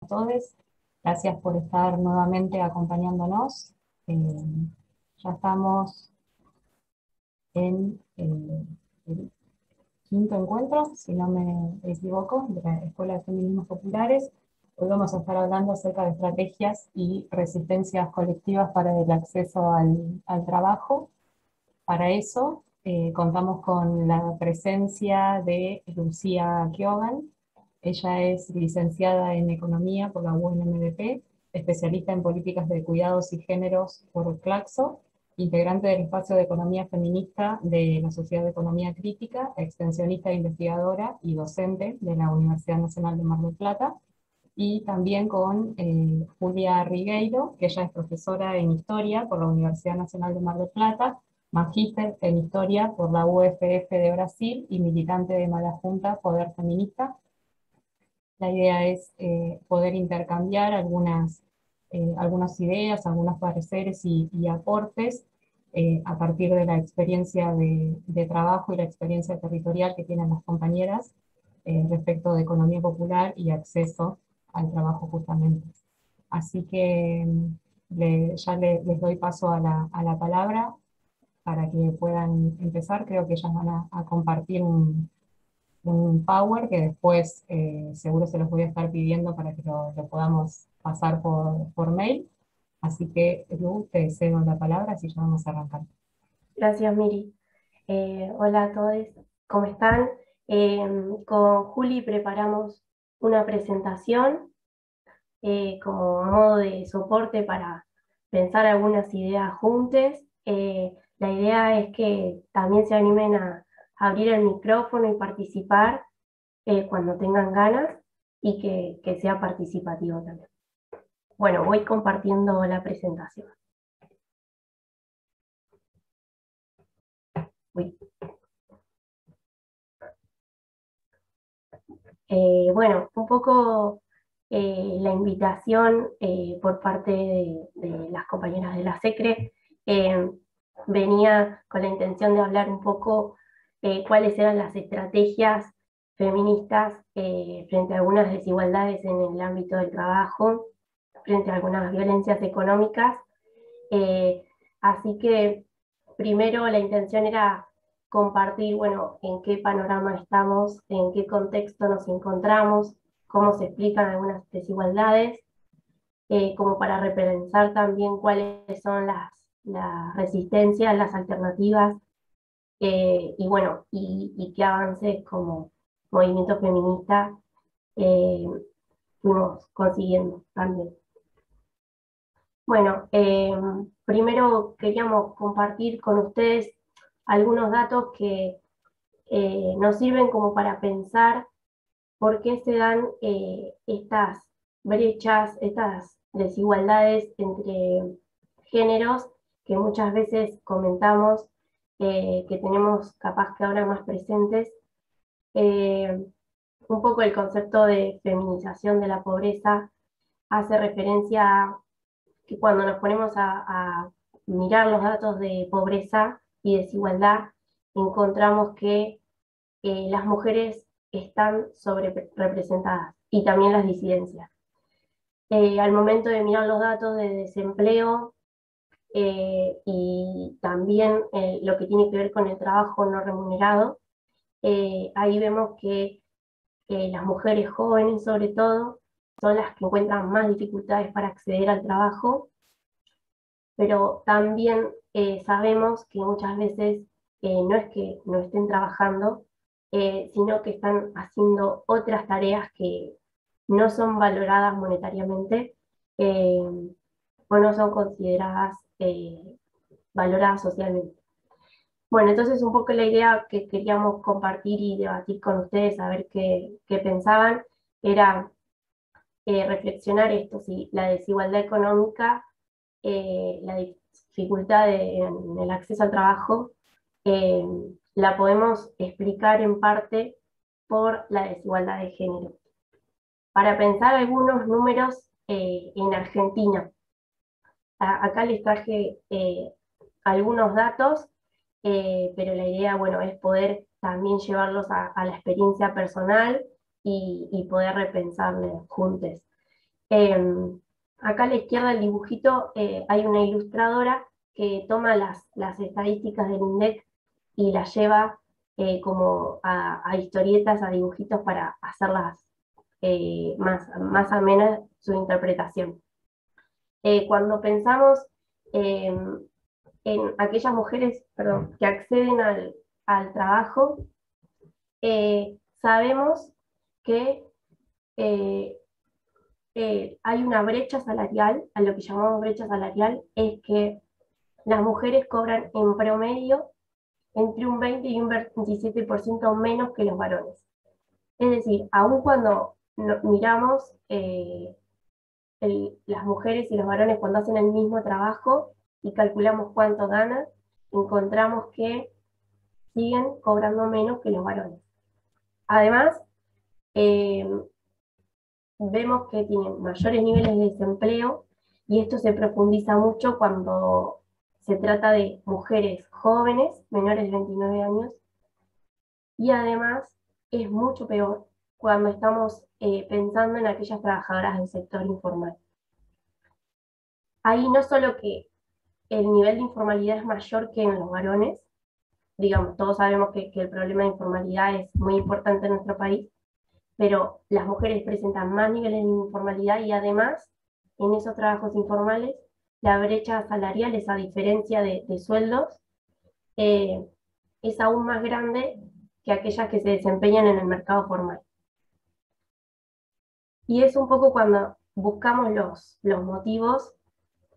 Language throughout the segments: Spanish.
todos. Gracias por estar nuevamente acompañándonos. Ya estamos en el quinto encuentro, si no me equivoco, de la Escuela de Feminismos Populares. Hoy vamos a estar hablando acerca de estrategias y resistencias colectivas para el acceso al trabajo. Para eso contamos con la presencia de Lucía Kiogan. Ella es licenciada en Economía por la UNMDP, especialista en políticas de cuidados y géneros por Claxo, integrante del espacio de economía feminista de la Sociedad de Economía Crítica, extensionista e investigadora y docente de la Universidad Nacional de Mar del Plata, y también con Julia Rigueiro, que ella es profesora en Historia por la Universidad Nacional de Mar del Plata, magíster en Historia por la UFF de Brasil y militante de Mala Junta Poder Feminista. La idea es poder intercambiar algunas ideas, algunos pareceres y aportes a partir de la experiencia de trabajo y la experiencia territorial que tienen las compañeras respecto de economía popular y acceso al trabajo justamente. Así que les doy paso a la palabra para que puedan empezar. Creo que ellas van a compartir un Power que después seguro se los voy a estar pidiendo para que lo podamos pasar por mail. Así que, Lu, te cedo la palabra, así ya vamos a arrancar. Gracias, Miri. Hola a todos, ¿cómo están? Con Juli preparamos una presentación como modo de soporte para pensar algunas ideas juntas. La idea es que también se animen a abrir el micrófono y participar cuando tengan ganas y que sea participativo también. Bueno, voy compartiendo la presentación. Uy. Bueno, un poco la invitación por parte de las compañeras de la SECRE venía con la intención de hablar un poco cuáles eran las estrategias feministas frente a algunas desigualdades en el ámbito del trabajo, frente a algunas violencias económicas. Eh, Así que primero la intención era compartir, bueno, en qué panorama estamos, en qué contexto nos encontramos, cómo se explican algunas desigualdades, como para repensar también cuáles son las resistencias, las alternativas, y bueno, y qué avances como movimiento feminista eh, fuimos consiguiendo también. Bueno, primero queríamos compartir con ustedes algunos datos que nos sirven como para pensar por qué se dan estas brechas, estas desigualdades entre géneros que muchas veces comentamos, que tenemos capaz que ahora más presentes. Eh, un poco el concepto de feminización de la pobreza hace referencia a que cuando nos ponemos a mirar los datos de pobreza y desigualdad, encontramos que las mujeres están sobre representadas y también las disidencias. Al momento de mirar los datos de desempleo y también lo que tiene que ver con el trabajo no remunerado, ahí vemos que las mujeres jóvenes sobre todo son las que encuentran más dificultades para acceder al trabajo, pero también sabemos que muchas veces no es que no estén trabajando, sino que están haciendo otras tareas que no son valoradas monetariamente eh, o no son consideradas valoradas socialmente. Bueno, entonces un poco la idea que queríamos compartir y debatir con ustedes, a ver qué pensaban, era reflexionar esto, si la desigualdad económica, la dificultad en el acceso al trabajo, eh, la podemos explicar en parte por la desigualdad de género. Para pensar algunos números en Argentina, acá les traje algunos datos, pero la idea, bueno, es poder también llevarlos a la experiencia personal y poder repensarlos juntos. Acá a la izquierda del dibujito hay una ilustradora que toma las estadísticas del INDEC y las lleva como a historietas, a dibujitos para hacerlas más amenas su interpretación. Cuando pensamos eh, en aquellas mujeres, perdón, que acceden al trabajo, sabemos que eh, hay una brecha salarial, a lo que llamamos brecha salarial, es que las mujeres cobran en promedio entre un 20 y un 27% menos que los varones. Es decir, aun cuando miramos las mujeres y los varones cuando hacen el mismo trabajo y calculamos cuánto ganan, encontramos que siguen cobrando menos que los varones. Además, eh, vemos que tienen mayores niveles de desempleo y esto se profundiza mucho cuando se trata de mujeres jóvenes, menores de 29 años, y además es mucho peor cuando estamos pensando en aquellas trabajadoras del sector informal. Ahí no solo que el nivel de informalidad es mayor que en los varones, digamos, todos sabemos que el problema de informalidad es muy importante en nuestro país, pero las mujeres presentan más niveles de informalidad y además en esos trabajos informales la brecha salarial, esa diferencia de sueldos, eh, es aún más grande que aquellas que se desempeñan en el mercado formal. Y es un poco cuando buscamos los motivos,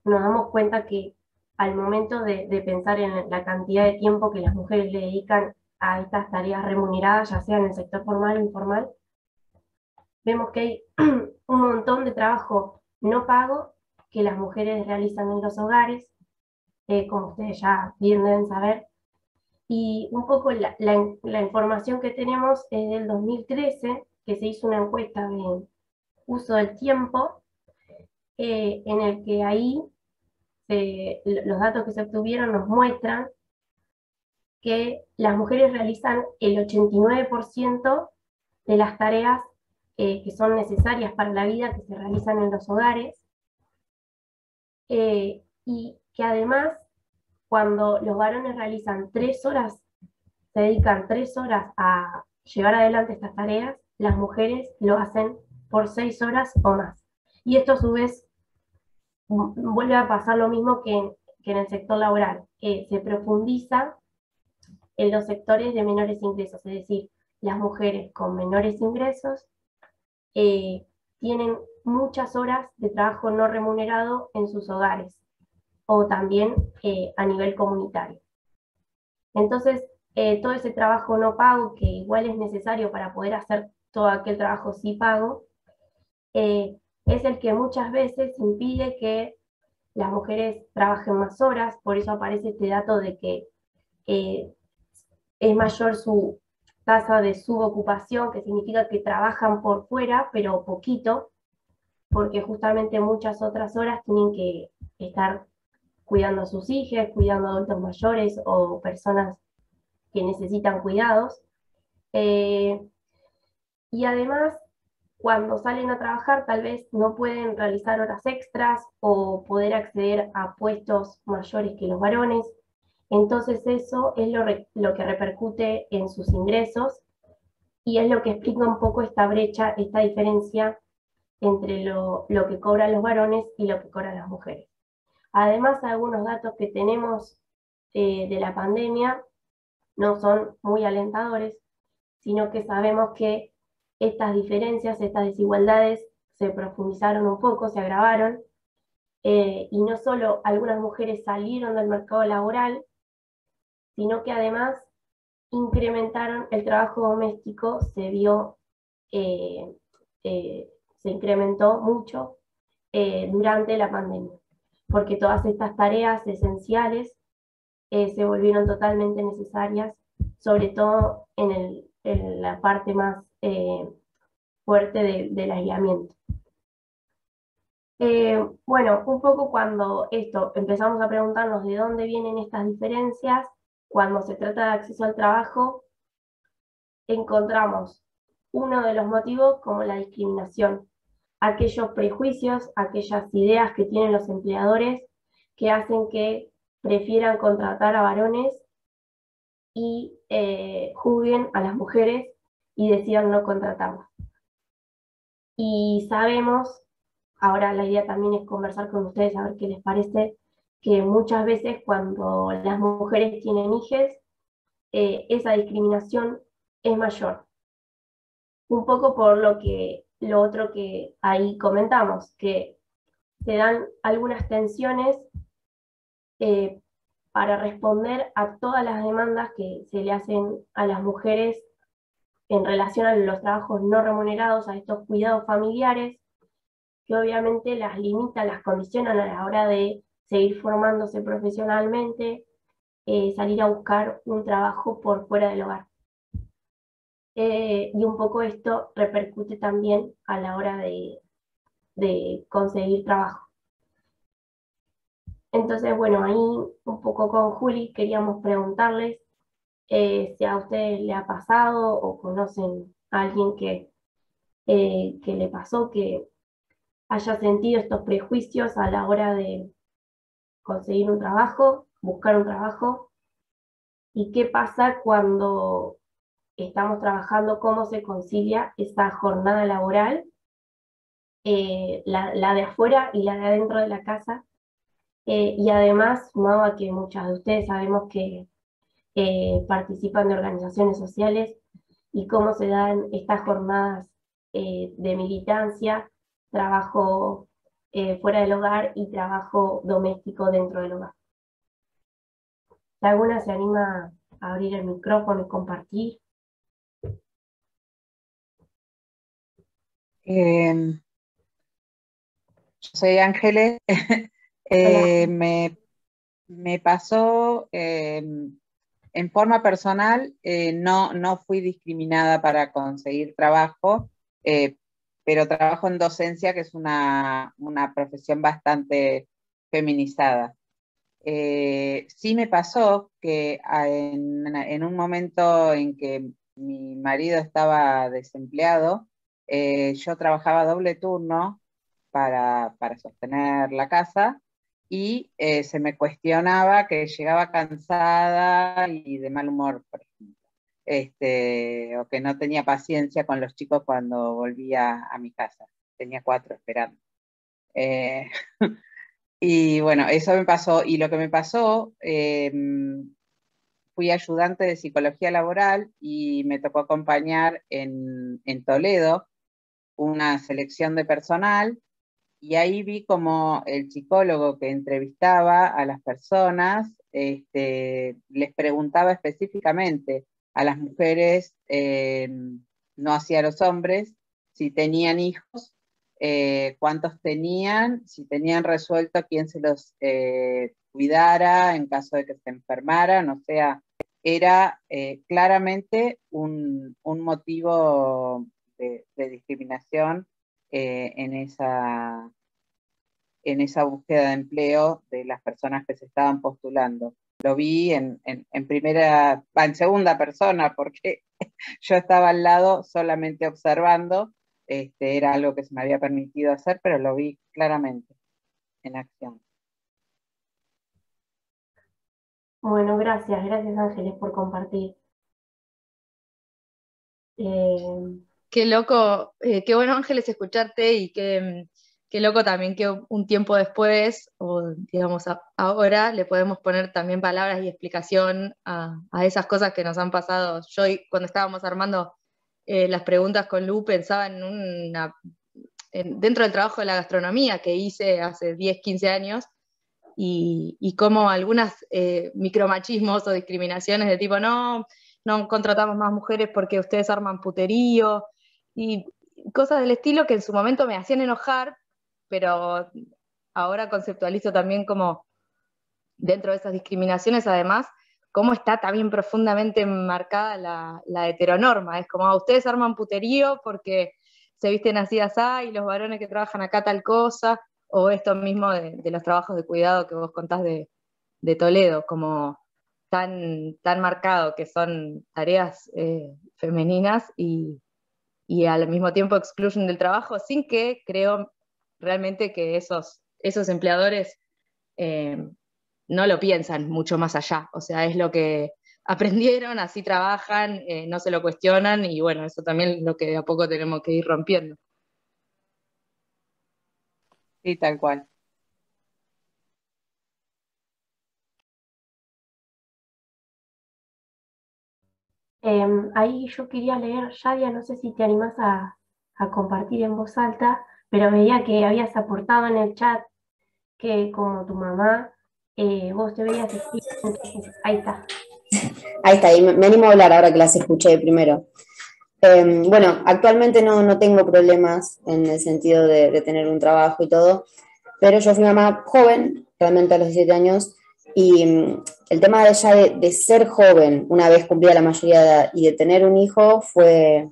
nos damos cuenta que al momento de pensar en la cantidad de tiempo que las mujeres le dedican a estas tareas remuneradas, ya sea en el sector formal o informal, vemos que hay un montón de trabajo no pago que las mujeres realizan en los hogares, como ustedes ya bien deben saber. Y un poco la información que tenemos es del 2013, que se hizo una encuesta de uso del tiempo, en el que ahí los datos que se obtuvieron nos muestran que las mujeres realizan el 89% de las tareas que son necesarias para la vida que se realizan en los hogares, y que además cuando los varones realizan 3 horas, se dedican 3 horas a llevar adelante estas tareas, las mujeres lo hacen por 6 horas o más. Y esto a su vez vuelve a pasar lo mismo que en el sector laboral, se profundiza en los sectores de menores ingresos, es decir, las mujeres con menores ingresos eh, tienen muchas horas de trabajo no remunerado en sus hogares o también a nivel comunitario. Entonces, todo ese trabajo no pago, que igual es necesario para poder hacer todo aquel trabajo sí pago, es el que muchas veces impide que las mujeres trabajen más horas, por eso aparece este dato de que eh, es mayor su tasa de subocupación, que significa que trabajan por fuera, pero poquito, porque justamente muchas otras horas tienen que estar cuidando a sus hijos, cuidando a adultos mayores o personas que necesitan cuidados. Eh, y además, cuando salen a trabajar, tal vez no pueden realizar horas extras o poder acceder a puestos mayores que los varones. Entonces eso es lo que repercute en sus ingresos y es lo que explica un poco esta brecha, esta diferencia entre lo que cobran los varones y lo que cobran las mujeres. Además, algunos datos que tenemos de la pandemia no son muy alentadores, sino que sabemos que estas diferencias, estas desigualdades se profundizaron un poco, se agravaron, y no solo algunas mujeres salieron del mercado laboral, sino que además incrementaron el trabajo doméstico, eh, se incrementó mucho durante la pandemia, porque todas estas tareas esenciales se volvieron totalmente necesarias, sobre todo en la parte más fuerte del aislamiento. Bueno, un poco cuando esto empezamos a preguntarnos de dónde vienen estas diferencias, cuando se trata de acceso al trabajo, encontramos uno de los motivos como la discriminación. aquellos prejuicios, aquellas ideas que tienen los empleadores que hacen que prefieran contratar a varones y juzguen a las mujeres y decidan no contratarlas. Y sabemos, ahora la idea también es conversar con ustedes a ver qué les parece, que muchas veces cuando las mujeres tienen hijos, esa discriminación es mayor. Un poco por lo otro que ahí comentamos, que se dan algunas tensiones eh, para responder a todas las demandas que se le hacen a las mujeres en relación a los trabajos no remunerados, a estos cuidados familiares, que obviamente las limitan, las condicionan a la hora de seguir formándose profesionalmente, salir a buscar un trabajo por fuera del hogar. Y un poco esto repercute también a la hora de conseguir trabajo. Entonces, bueno, ahí un poco con Juli queríamos preguntarles si a ustedes le ha pasado o conocen a alguien que le pasó, que haya sentido estos prejuicios a la hora de conseguir un trabajo, buscar un trabajo, y qué pasa cuando estamos trabajando, cómo se concilia esa jornada laboral, la de afuera y la de adentro de la casa. Y además, sumado a que muchas de ustedes sabemos que participan de organizaciones sociales y cómo se dan estas jornadas de militancia, trabajo fuera del hogar y trabajo doméstico dentro del hogar. Si alguna se anima a abrir el micrófono y compartir. Yo soy Ángeles. Hola. Me pasó en forma personal, no fui discriminada para conseguir trabajo, pero trabajo en docencia, que es una profesión bastante feminizada. Sí me pasó que en un momento en que mi marido estaba desempleado, yo trabajaba doble turno para sostener la casa y se me cuestionaba que llegaba cansada y de mal humor, por ejemplo. O que no tenía paciencia con los chicos cuando volvía a mi casa. Tenía 4 esperando. Y bueno, eso me pasó. Y lo que me pasó, fui ayudante de psicología laboral y me tocó acompañar en Toledo una selección de personal, y ahí vi como el psicólogo que entrevistaba a las personas les preguntaba específicamente a las mujeres, no hacia los hombres, si tenían hijos, cuántos tenían, si tenían resuelto quién se los cuidara en caso de que se enfermaran. O sea, era claramente un motivo de discriminación en esa búsqueda de empleo de las personas que se estaban postulando. Lo vi en segunda persona, porque yo estaba al lado solamente observando. Era algo que se me había permitido hacer, pero lo vi claramente en acción. Bueno, gracias Ángeles por compartir. Qué loco, qué bueno, Ángeles, escucharte, y qué loco también que un tiempo después, o digamos ahora, le podemos poner también palabras y explicación a esas cosas que nos han pasado. Yo, cuando estábamos armando las preguntas con Lu, pensaba dentro del trabajo de la gastronomía que hice hace 10, 15 años, y cómo algunas micromachismos o discriminaciones de tipo, no contratamos más mujeres porque ustedes arman puterío, y cosas del estilo que en su momento me hacían enojar, pero ahora conceptualizo también como dentro de esas discriminaciones, además, cómo está también profundamente marcada la heteronorma. Es como, ustedes arman puterío porque se visten así, y los varones que trabajan acá tal cosa, o esto mismo de los trabajos de cuidado que vos contás de Toledo, como tan marcado que son tareas femeninas, y y al mismo tiempo excluyen del trabajo, sin que creo realmente que esos empleadores no lo piensan mucho más allá. O sea, es lo que aprendieron, así trabajan, no se lo cuestionan, y bueno, eso también es lo que de a poco tenemos que ir rompiendo. Sí, tal cual. Ahí yo quería leer, Yadia, no sé si te animás a compartir en voz alta, pero veía que habías aportado en el chat que como tu mamá, vos te veías así, entonces ahí está. Ahí está, y me animo a hablar ahora que las escuché primero. Bueno, actualmente no tengo problemas en el sentido de tener un trabajo y todo, pero yo fui mamá joven, realmente a los 17 años, y el tema de ya de ser joven, una vez cumplida la mayoría de edad, y de tener un hijo fue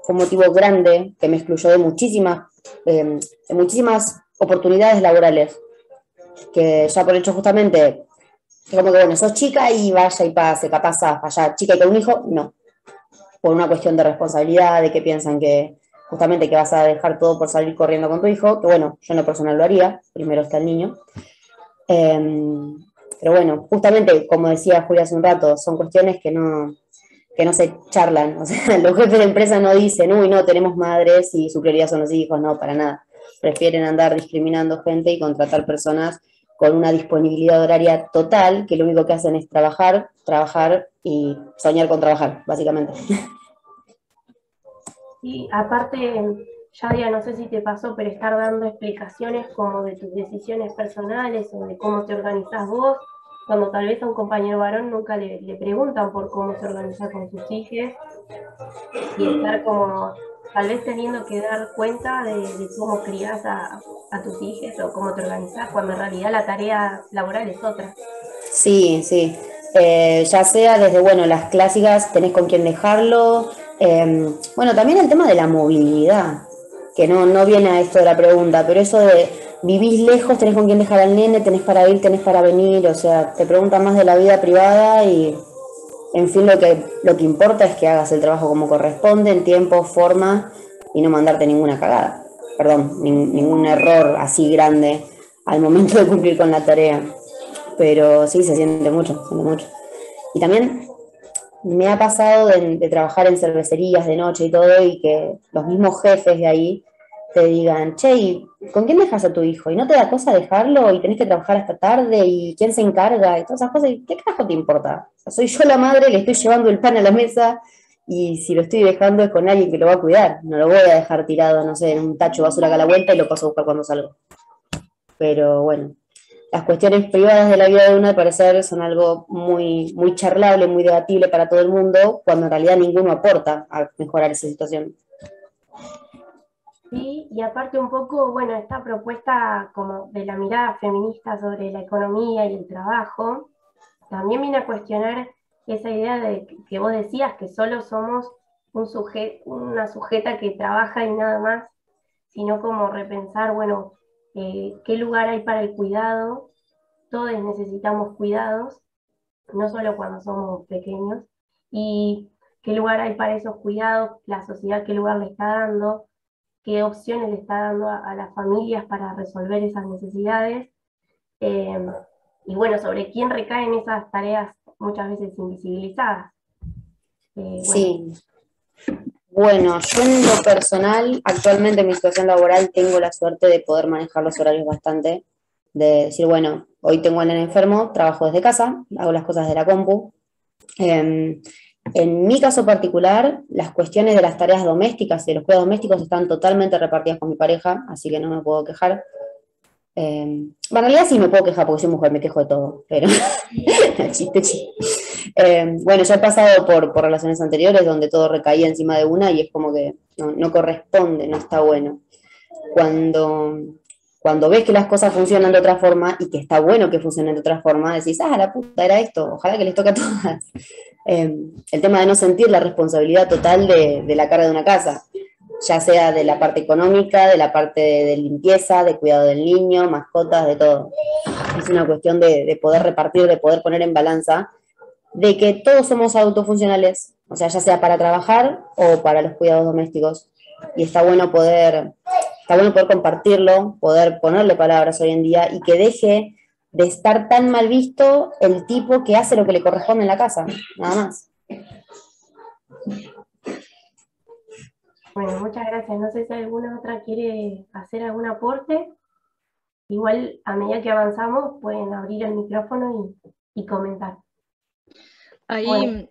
un motivo grande que me excluyó de muchísimas oportunidades laborales, que ya por hecho justamente, que como que bueno, sos chica y vaya y pase, capaz allá, chica y con un hijo, no, por una cuestión de responsabilidad, de que piensan que justamente que vas a dejar todo por salir corriendo con tu hijo, que bueno, yo en lo personal lo haría, primero está el niño. Pero bueno, justamente como decía Julia hace un rato, son cuestiones que no se charlan, o sea, los jefes de empresa no dicen, uy, no, tenemos madres y su prioridad son los hijos, no, para nada. Prefieren andar discriminando gente y contratar personas con una disponibilidad horaria total, que lo único que hacen es trabajar, trabajar y soñar con trabajar, básicamente. Y aparte, Yadia, no sé si te pasó, pero estar dando explicaciones como de tus decisiones personales o de cómo te organizás vos, cuando tal vez a un compañero varón nunca le preguntan por cómo se organiza con sus hijos, y estar como tal vez teniendo que dar cuenta de cómo crías a tus hijos o cómo te organizás, cuando en realidad la tarea laboral es otra. Sí, sí. Ya sea desde, bueno, las clásicas, tenés con quién dejarlo. Bueno, también el tema de la movilidad, que no viene a esto de la pregunta, pero eso de vivís lejos, tenés con quién dejar al nene, tenés para ir, tenés para venir, o sea, te preguntan más de la vida privada y, en fin, lo que importa es que hagas el trabajo como corresponde, en tiempo, forma, y no mandarte ninguna cagada. Perdón, ningún error así grande al momento de cumplir con la tarea. Pero sí, se siente mucho, se siente mucho. Y también me ha pasado de trabajar en cervecerías de noche y todo, y que los mismos jefes de ahí te digan, che, ¿y con quién dejas a tu hijo? ¿Y no te da cosa dejarlo? ¿Y tenés que trabajar hasta tarde? ¿Y quién se encarga? Y todas esas cosas. ¿Y qué carajo te importa? O sea, soy yo la madre, le estoy llevando el pan a la mesa, y si lo estoy dejando es con alguien que lo va a cuidar. No lo voy a dejar tirado, no sé, en un tacho de basura acá a la vuelta y lo paso a buscar cuando salgo. Pero bueno, las cuestiones privadas de la vida de uno, al parecer, son algo muy, muy charlable, muy debatible para todo el mundo, cuando en realidad ninguno aporta a mejorar esa situación. Sí, y aparte un poco, bueno, esta propuesta como de la mirada feminista sobre la economía y el trabajo, también viene a cuestionar esa idea de que vos decías que solo somos una sujeta que trabaja y nada más, sino como repensar, bueno, qué lugar hay para el cuidado. Todos necesitamos cuidados, no solo cuando somos pequeños, y qué lugar hay para esos cuidados, la sociedad qué lugar le está dando, qué opciones le está dando a las familias para resolver esas necesidades, eh, y bueno, sobre quién recaen esas tareas muchas veces invisibilizadas. Sí. Bueno, yo en lo personal, actualmente en mi situación laboral, tengo la suerte de poder manejar los horarios bastante, de decir, bueno, hoy tengo al nene enfermo, trabajo desde casa, hago las cosas de la compu. En mi caso particular, las cuestiones de las tareas domésticas y de los cuidados domésticos están totalmente repartidas con mi pareja, así que no me puedo quejar. Bueno, en realidad sí me puedo quejar porque soy mujer, me quejo de todo, pero chiste. Bueno, yo he pasado por relaciones anteriores donde todo recaía encima de una y es como que no corresponde, no está bueno. Cuando ves que las cosas funcionan de otra forma y que está bueno que funcionen de otra forma, decís, la puta, era esto, ojalá que les toque a todas. El tema de no sentir la responsabilidad total de la carga de una casa, ya sea de la parte económica, de la parte de limpieza, de cuidado del niño, mascotas, de todo. Es una cuestión de poder repartir, de poder poner en balanza, de que todos somos autofuncionales, o sea, ya sea para trabajar o para los cuidados domésticos. y está bueno poder compartirlo, poder ponerle palabras hoy en día y que deje de estar tan mal visto el tipo que hace lo que le corresponde en la casa, nada más. Bueno, muchas gracias. No sé si alguna otra quiere hacer algún aporte. Igual, a medida que avanzamos, pueden abrir el micrófono y comentar. Ahí Bueno.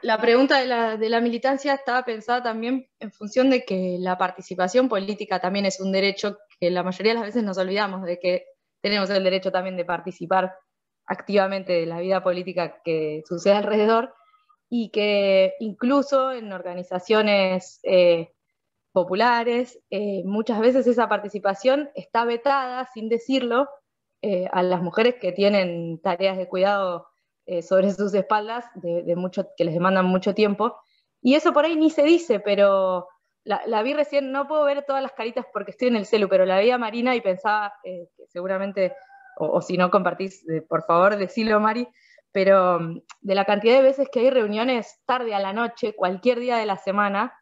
la pregunta de la militancia estaba pensada también en función de que la participación política también es un derecho, que la mayoría de las veces nos olvidamos de que tenemos el derecho también de participar activamente de la vida política que sucede alrededor, y que incluso en organizaciones populares, muchas veces esa participación está vetada, sin decirlo, a las mujeres que tienen tareas de cuidado sobre sus espaldas, que les demandan mucho tiempo, y eso por ahí ni se dice, pero la vi recién, no puedo ver todas las caritas porque estoy en el celu, pero la vi a Marina y pensaba que seguramente, o si no compartís, por favor, decilo, Mari, pero de la cantidad de veces que hay reuniones tarde a la noche, cualquier día de la semana,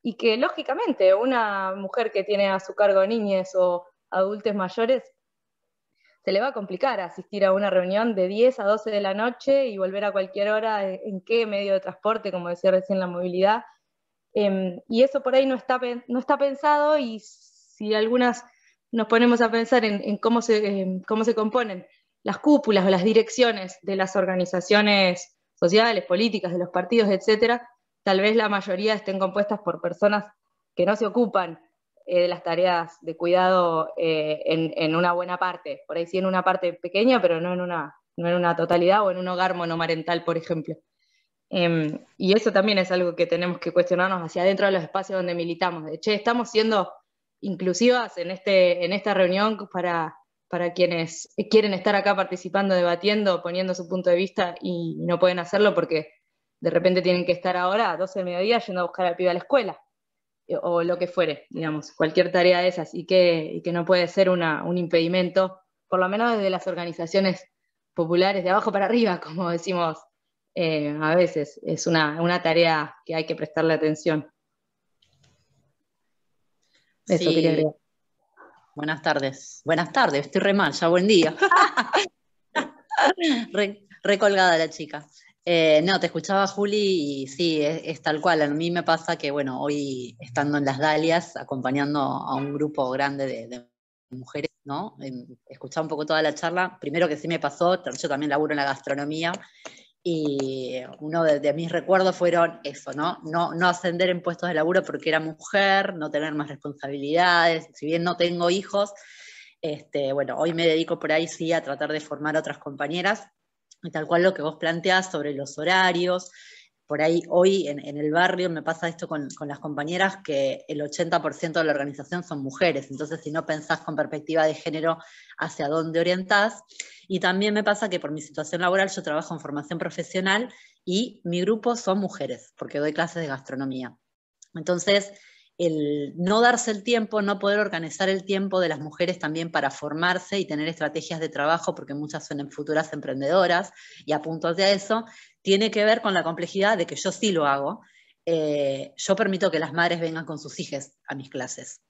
y que lógicamente una mujer que tiene a su cargo niñes o adultos mayores, se le va a complicar asistir a una reunión de 10 a 12 de la noche y volver a cualquier hora, en qué medio de transporte, como decía recién, la movilidad. Y eso por ahí no está pensado, y si algunas nos ponemos a pensar en cómo se componen las cúpulas o las direcciones de las organizaciones sociales, políticas, de los partidos, etcétera, tal vez la mayoría estén compuestas por personas que no se ocupan de las tareas de cuidado en una buena parte, por ahí sí en una parte pequeña, pero no en una totalidad, o en un hogar monomarental, por ejemplo. Y eso también es algo que tenemos que cuestionarnos hacia adentro de los espacios donde militamos. De hecho, estamos siendo inclusivas en esta reunión para quienes quieren estar acá participando, debatiendo, poniendo su punto de vista y no pueden hacerlo porque de repente tienen que estar ahora a 12 del mediodía yendo a buscar al pibe a la escuela, o lo que fuere, digamos, cualquier tarea de esas, y que no puede ser un impedimento, por lo menos desde las organizaciones populares, de abajo para arriba, como decimos a veces. Es una tarea que hay que prestarle atención. Eso quería agregar. Buenas tardes, estoy re mal, ya buen día. Recolgada la chica. No, te escuchaba, Juli, y sí, es tal cual. A mí me pasa que, bueno, hoy estando en Las Dalias, acompañando a un grupo grande de mujeres, ¿no? Escuchaba un poco toda la charla. Primero que sí me pasó, yo también laburo en la gastronomía, y uno de mis recuerdos fueron eso, ¿no? No ascender en puestos de laburo porque era mujer, no tener más responsabilidades. Si bien no tengo hijos, bueno, hoy me dedico por ahí sí a tratar de formar a otras compañeras, y tal cual lo que vos planteás sobre los horarios. Por ahí hoy en el barrio me pasa esto con las compañeras, que el 80% de la organización son mujeres, entonces si no pensás con perspectiva de género hacia dónde orientás. Y también me pasa que por mi situación laboral yo trabajo en formación profesional y mi grupo son mujeres, porque doy clases de gastronomía. Entonces, el no darse el tiempo, no poder organizar el tiempo de las mujeres también para formarse y tener estrategias de trabajo, porque muchas son futuras emprendedoras y apunto hacia eso, tiene que ver con la complejidad de que yo sí lo hago. Yo permito que las madres vengan con sus hijas a mis clases.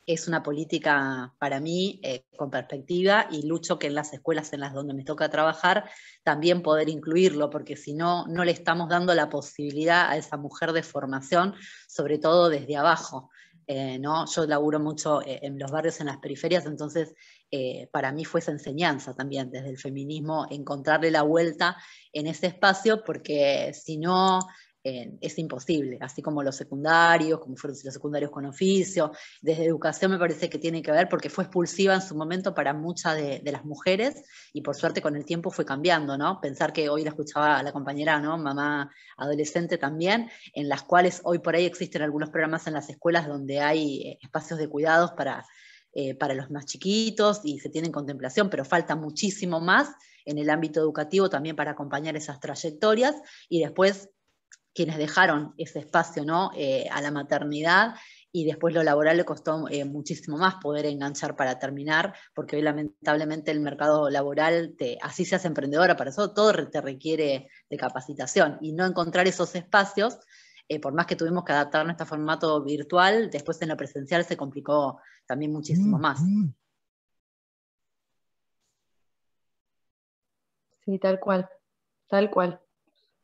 Es una política para mí con perspectiva, y lucho que en las escuelas en las donde me toca trabajar también poder incluirlo, porque si no, no le estamos dando la posibilidad a esa mujer de formación, sobre todo desde abajo. ¿No? Yo laburo mucho en los barrios, en las periferias, entonces para mí fue esa enseñanza también desde el feminismo, encontrarle la vuelta en ese espacio, porque si no es imposible, así como los secundarios, como fueron los secundarios con oficio. Desde educación me parece que tiene que ver, porque fue expulsiva en su momento para muchas de las mujeres, y por suerte con el tiempo fue cambiando, ¿no? Pensar que hoy la escuchaba a la compañera, ¿no? Mamá adolescente también, en las cuales hoy por ahí existen algunos programas en las escuelas donde hay espacios de cuidados para los más chiquitos, y se tienen contemplación, pero falta muchísimo más en el ámbito educativo también para acompañar esas trayectorias. Y después quienes dejaron ese espacio, ¿no? A la maternidad, y después lo laboral le costó muchísimo más poder enganchar para terminar, porque hoy lamentablemente el mercado laboral, así seas emprendedora, para eso todo te requiere de capacitación, y no encontrar esos espacios por más que tuvimos que adaptarnos a este formato virtual, después en lo presencial se complicó también muchísimo más. Sí, tal cual, tal cual.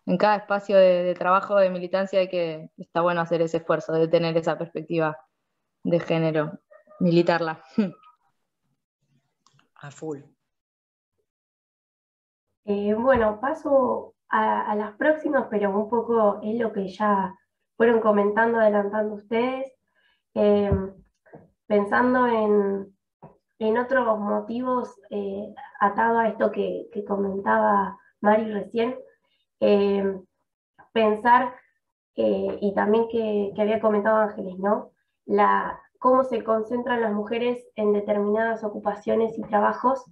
En cada espacio de trabajo, de militancia, está bueno hacer ese esfuerzo de tener esa perspectiva de género, militarla. A full. Bueno, paso a las próximas, pero un poco es lo que ya fueron comentando, adelantando ustedes. Pensando en otros motivos atado a esto que comentaba Mari recién, pensar, y también que había comentado Ángeles, ¿no? Cómo se concentran las mujeres en determinadas ocupaciones y trabajos,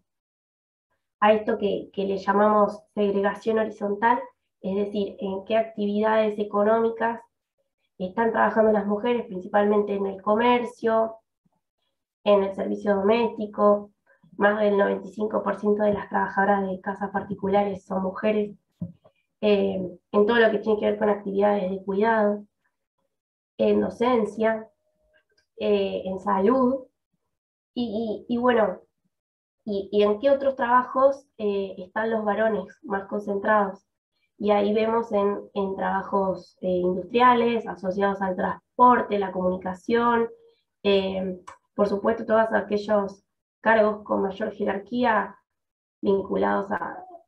a esto que le llamamos segregación horizontal, es decir, en qué actividades económicas están trabajando las mujeres, principalmente en el comercio, en el servicio doméstico. Más del 95% de las trabajadoras de casas particulares son mujeres, en todo lo que tiene que ver con actividades de cuidado, en docencia, en salud, y bueno, y en qué otros trabajos están los varones más concentrados. Y ahí vemos en trabajos industriales, asociados al transporte, la comunicación, por supuesto todos aquellos cargos con mayor jerarquía vinculados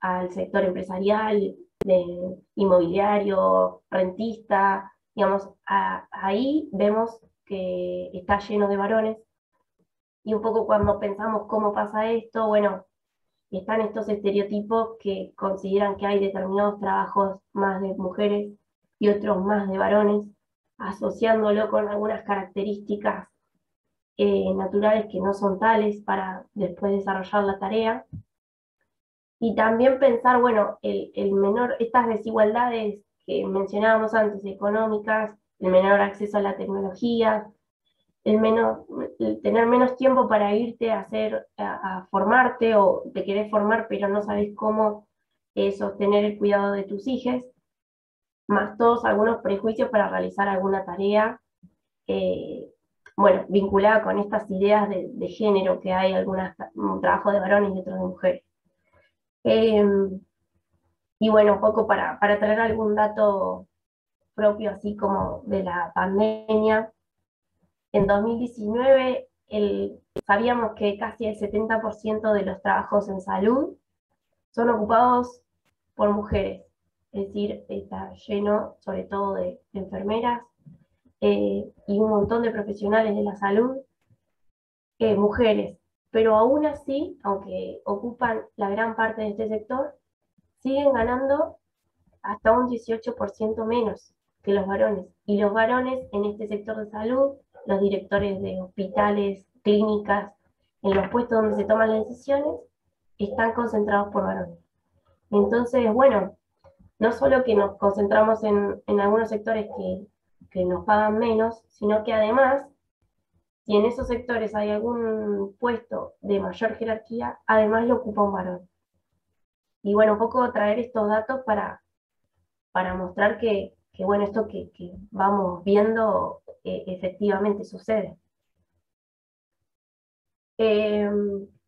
al sector empresarial, inmobiliario, rentista, digamos, ahí vemos que está lleno de varones. Y un poco cuando pensamos cómo pasa esto, bueno, están estos estereotipos que consideran que hay determinados trabajos más de mujeres y otros más de varones, asociándolo con algunas características naturales que no son tales para después desarrollar la tarea. Y también pensar, bueno, estas desigualdades que mencionábamos antes, económicas, el menor acceso a la tecnología, el tener menos tiempo para irte a formarte, o te querés formar pero no sabes cómo sostener el cuidado de tus hijos, más todos algunos prejuicios para realizar alguna tarea, bueno, vinculada con estas ideas de género que hay, un trabajo de varones y otros de mujeres. Y bueno, un poco para traer algún dato propio así como de la pandemia. En 2019 sabíamos que casi el 70% de los trabajos en salud son ocupados por mujeres, es decir, está lleno sobre todo de enfermeras y un montón de profesionales de la salud, mujeres, pero aún así, aunque ocupan la gran parte de este sector, siguen ganando hasta un 18% menos que los varones. Y los varones en este sector de salud, los directores de hospitales, clínicas, en los puestos donde se toman las decisiones, están concentrados por varones. Entonces, bueno, no solo que nos concentramos en algunos sectores que nos pagan menos, sino que además, si en esos sectores hay algún puesto de mayor jerarquía, además lo ocupa un varón. Y bueno, un poco traer estos datos para mostrar que bueno, esto que vamos viendo efectivamente sucede.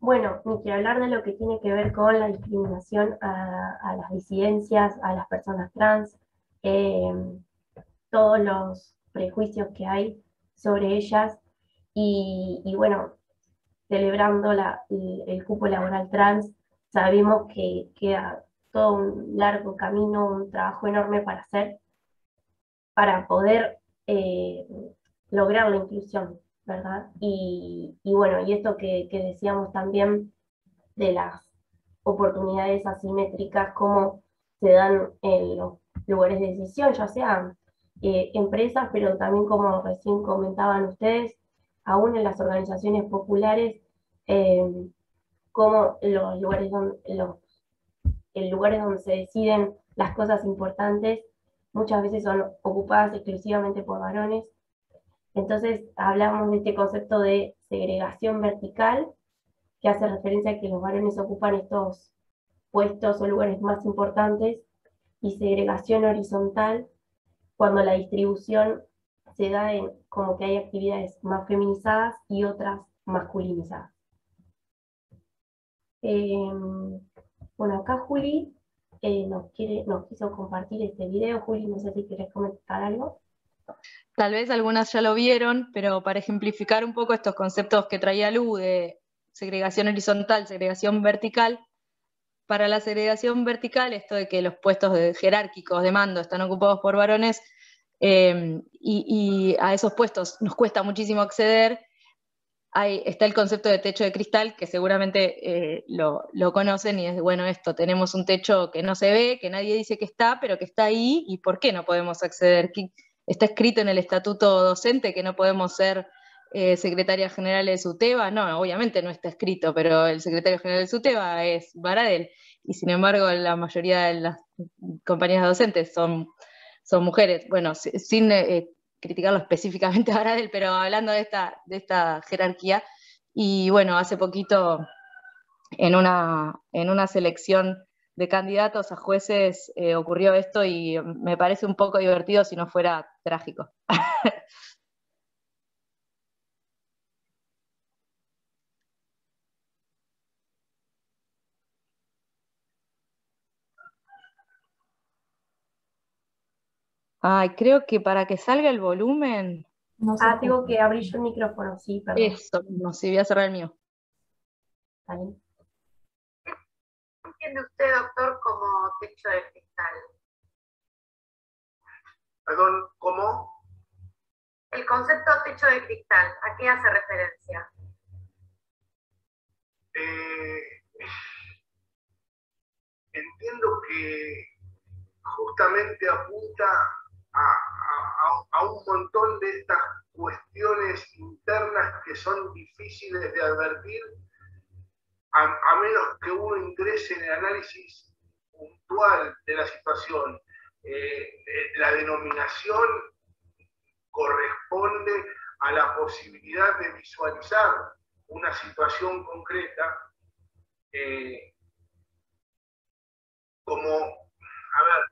Bueno, ni que hablar de lo que tiene que ver con la discriminación a las disidencias, a las personas trans, todos los prejuicios que hay sobre ellas, y bueno, celebrando el cupo laboral trans, sabemos que queda todo un largo camino, un trabajo enorme para hacer, para poder lograr la inclusión, ¿verdad? Y bueno, y esto que decíamos también de las oportunidades asimétricas, cómo se dan en los lugares de decisión, ya sean empresas, pero también como recién comentaban ustedes, aún en las organizaciones populares, como los lugares donde se deciden las cosas importantes muchas veces son ocupadas exclusivamente por varones. Entonces hablamos de este concepto de segregación vertical, que hace referencia a que los varones ocupan estos puestos o lugares más importantes, y segregación horizontal, cuando la distribución se da en como que hay actividades más feminizadas y otras masculinizadas. Bueno, acá Juli nos quiso compartir este video. Juli, no sé si querés comentar algo. Tal vez algunas ya lo vieron, pero para ejemplificar un poco estos conceptos que traía Lu de segregación horizontal, segregación vertical, para la segregación vertical, esto de que los puestos jerárquicos de mando están ocupados por varones, y a esos puestos nos cuesta muchísimo acceder. Está el concepto de techo de cristal, que seguramente lo conocen, y es, bueno, esto, tenemos un techo que no se ve, que nadie dice que está, pero que está ahí, y ¿por qué no podemos acceder? ¿Está escrito en el estatuto docente que no podemos ser secretaria general de SUTEBA? No, obviamente no está escrito, pero el secretario general de SUTEBA es Baradel, y sin embargo la mayoría de las compañeras docentes son mujeres. Bueno, sin criticarlo específicamente a Baradel, pero hablando de esta jerarquía. Y bueno, hace poquito en una selección de candidatos a jueces ocurrió esto, y me parece un poco divertido si no fuera trágico. Ay, creo que para que salga el volumen... No sé. Tengo que abrir yo el micrófono, sí, perdón. Eso, no, sí, voy a cerrar el mío. ¿Vale? ¿Qué entiende usted, doctor, como techo de cristal? Perdón, ¿cómo? El concepto techo de cristal, ¿a qué hace referencia? Entiendo que justamente apunta a un montón de estas cuestiones internas que son difíciles de advertir, a menos que uno ingrese en el análisis puntual de la situación. La denominación corresponde a la posibilidad de visualizar una situación concreta como, a ver,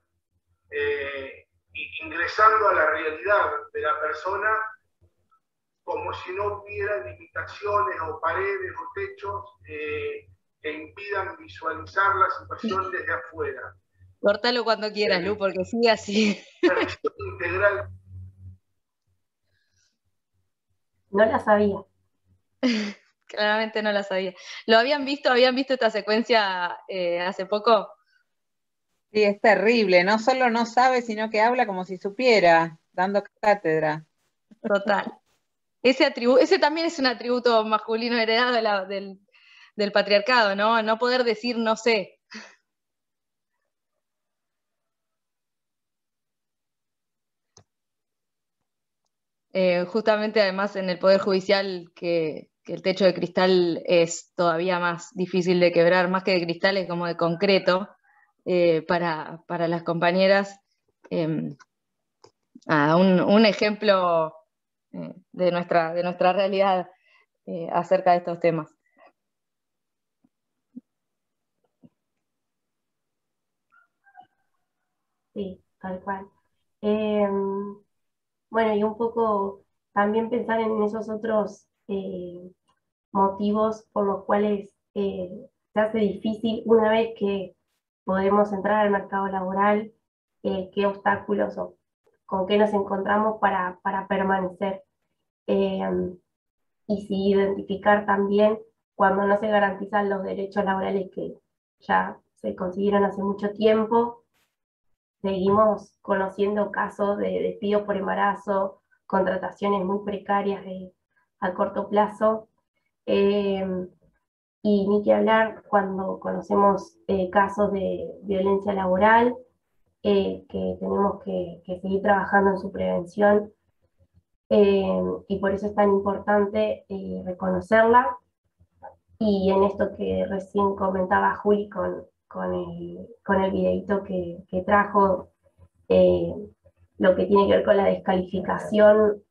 ingresando a la realidad de la persona como si no hubiera limitaciones o paredes o techos que impidan visualizar la situación desde afuera. Cortalo cuando quieras, Lu, porque sigue así. La visión integral. No la sabía. Claramente no la sabía. ¿Lo habían visto esta secuencia hace poco? Sí, es terrible. No solo no sabe, sino que habla como si supiera, dando cátedra. Total. Ese también es un atributo masculino heredado del patriarcado, ¿no? No poder decir no sé. Justamente además en el Poder Judicial que el techo de cristal es todavía más difícil de quebrar, más que de cristal es como de concreto para las compañeras. Un ejemplo de nuestra realidad acerca de estos temas. Sí, tal cual. Bueno, y un poco también pensar en esos otros motivos por los cuales se hace difícil una vez que podemos entrar al mercado laboral, qué obstáculos o con qué nos encontramos para permanecer. Y sí identificar también cuando no se garantizan los derechos laborales que ya se consiguieron hace mucho tiempo. Seguimos conociendo casos de despidos por embarazo, contrataciones muy precarias a corto plazo, y ni que hablar cuando conocemos casos de violencia laboral, que tenemos que seguir trabajando en su prevención, y por eso es tan importante reconocerla. Y en esto que recién comentaba Juli con el videito que trajo, lo que tiene que ver con la descalificación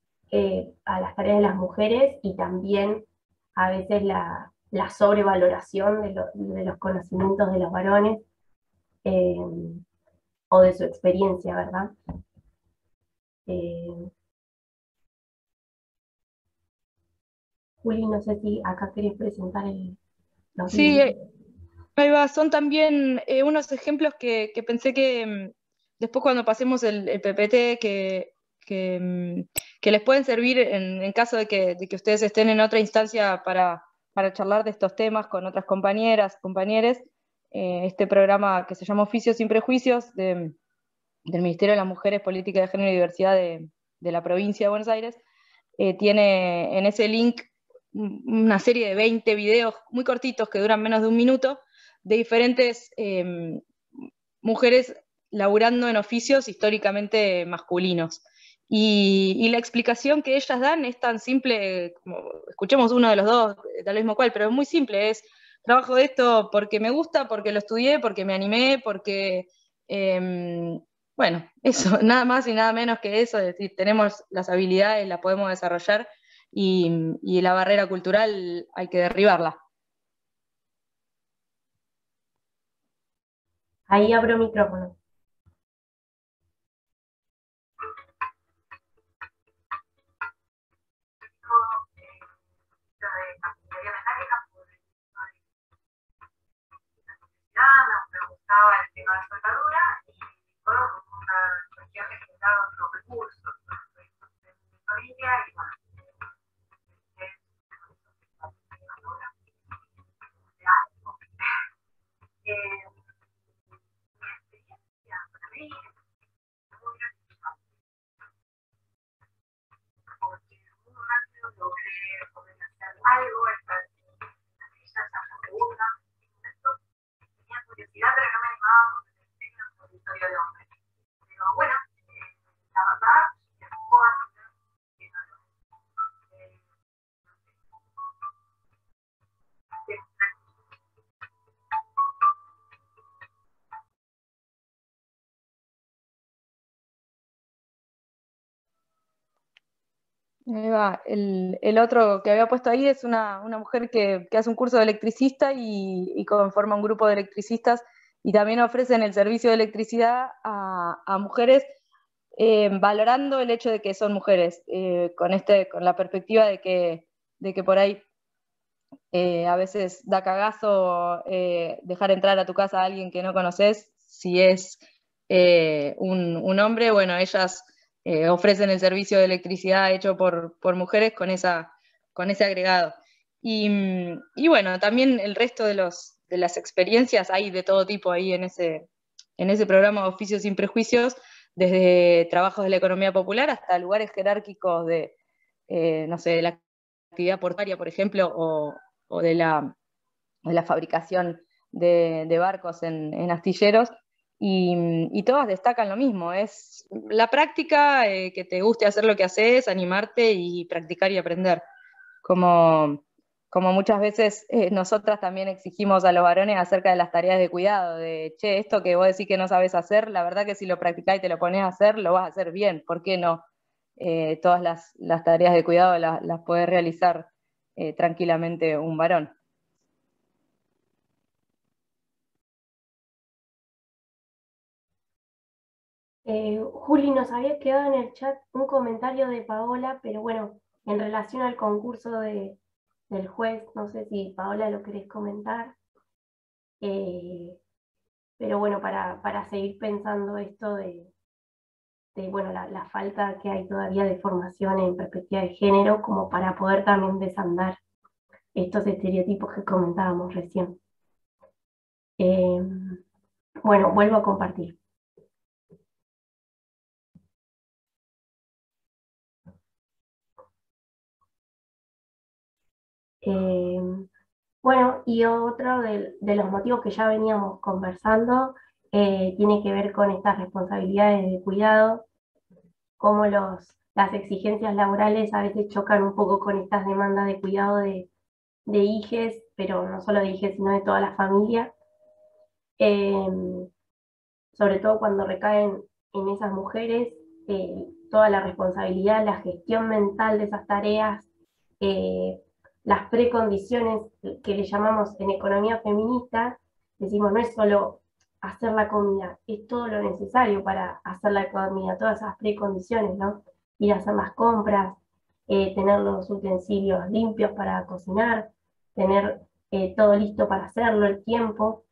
a las tareas de las mujeres, y también a veces la sobrevaloración de los conocimientos de los varones o de su experiencia, ¿verdad? Juli, no sé si acá querés presentar los Sí, links. ahí va, son también unos ejemplos que pensé que después cuando pasemos el PPT que les pueden servir en caso de que ustedes estén en otra instancia para charlar de estos temas con otras compañeras, compañeros. Este programa que se llama Oficios sin Prejuicios del Ministerio de las Mujeres, Política de Género y Diversidad de la provincia de Buenos Aires, tiene en ese link una serie de 20 videos muy cortitos que duran menos de un minuto de diferentes mujeres laburando en oficios históricamente masculinos. Y la explicación que ellas dan es tan simple, como, escuchemos uno de los dos, tal mismo cual, pero es muy simple, es trabajo de esto porque me gusta, porque lo estudié, porque me animé, porque, bueno, eso, nada más y nada menos que eso, es decir, tenemos las habilidades, las podemos desarrollar y la barrera cultural hay que derribarla. Ahí abro micrófono. Me gustaba el tema de soldadura y todo una cuestión de generar otros recursos de mi familia y bueno, mi experiencia para mí es muy gratificante porque muy rápido logré poder hacer algo, estar en la villa, ya la segunda, tenía curiosidad pero no me animaba porque pensé que era un territorio de hombres. Pero bueno, la verdad me jugó a tener que no lo Ahí va. El otro que había puesto ahí es una mujer que hace un curso de electricista y conforma un grupo de electricistas y también ofrecen el servicio de electricidad a mujeres, valorando el hecho de que son mujeres, con la perspectiva de que por ahí a veces da cagazo dejar entrar a tu casa a alguien que no conoces. Si es un hombre, bueno, ellas ofrecen el servicio de electricidad hecho por mujeres con ese agregado. Y bueno, también el resto de las experiencias hay de todo tipo ahí en ese programa de Oficios sin Prejuicios, desde trabajos de la economía popular hasta lugares jerárquicos no sé, de la actividad portuaria, por ejemplo, o de la fabricación de barcos en astilleros, y todas destacan lo mismo, es la práctica, que te guste hacer lo que haces, animarte y practicar y aprender. Como muchas veces nosotras también exigimos a los varones acerca de las tareas de cuidado, de, che, esto que vos decís que no sabes hacer, la verdad que si lo practicás y te lo pones a hacer, lo vas a hacer bien, ¿por qué no? Todas las tareas de cuidado las puede realizar tranquilamente un varón. Juli, nos había quedado en el chat un comentario de Paola, pero bueno, en relación al concurso del juez, no sé si Paola lo querés comentar, pero bueno, para seguir pensando esto de bueno, la falta que hay todavía de formación en perspectiva de género, como para poder también desandar estos estereotipos que comentábamos recién. Bueno, vuelvo a compartir. Bueno, y otro de los motivos que ya veníamos conversando tiene que ver con estas responsabilidades de cuidado, cómo las exigencias laborales a veces chocan un poco con estas demandas de cuidado de hijes, pero no solo de hijes, sino de toda la familia, sobre todo cuando recaen en esas mujeres toda la responsabilidad, la gestión mental de esas tareas, las precondiciones que le llamamos en economía feminista, decimos no es solo hacer la comida, es todo lo necesario para hacer la comida, todas esas precondiciones, ¿no? Ir a hacer las compras, tener los utensilios limpios para cocinar, tener todo listo para hacerlo, el tiempo.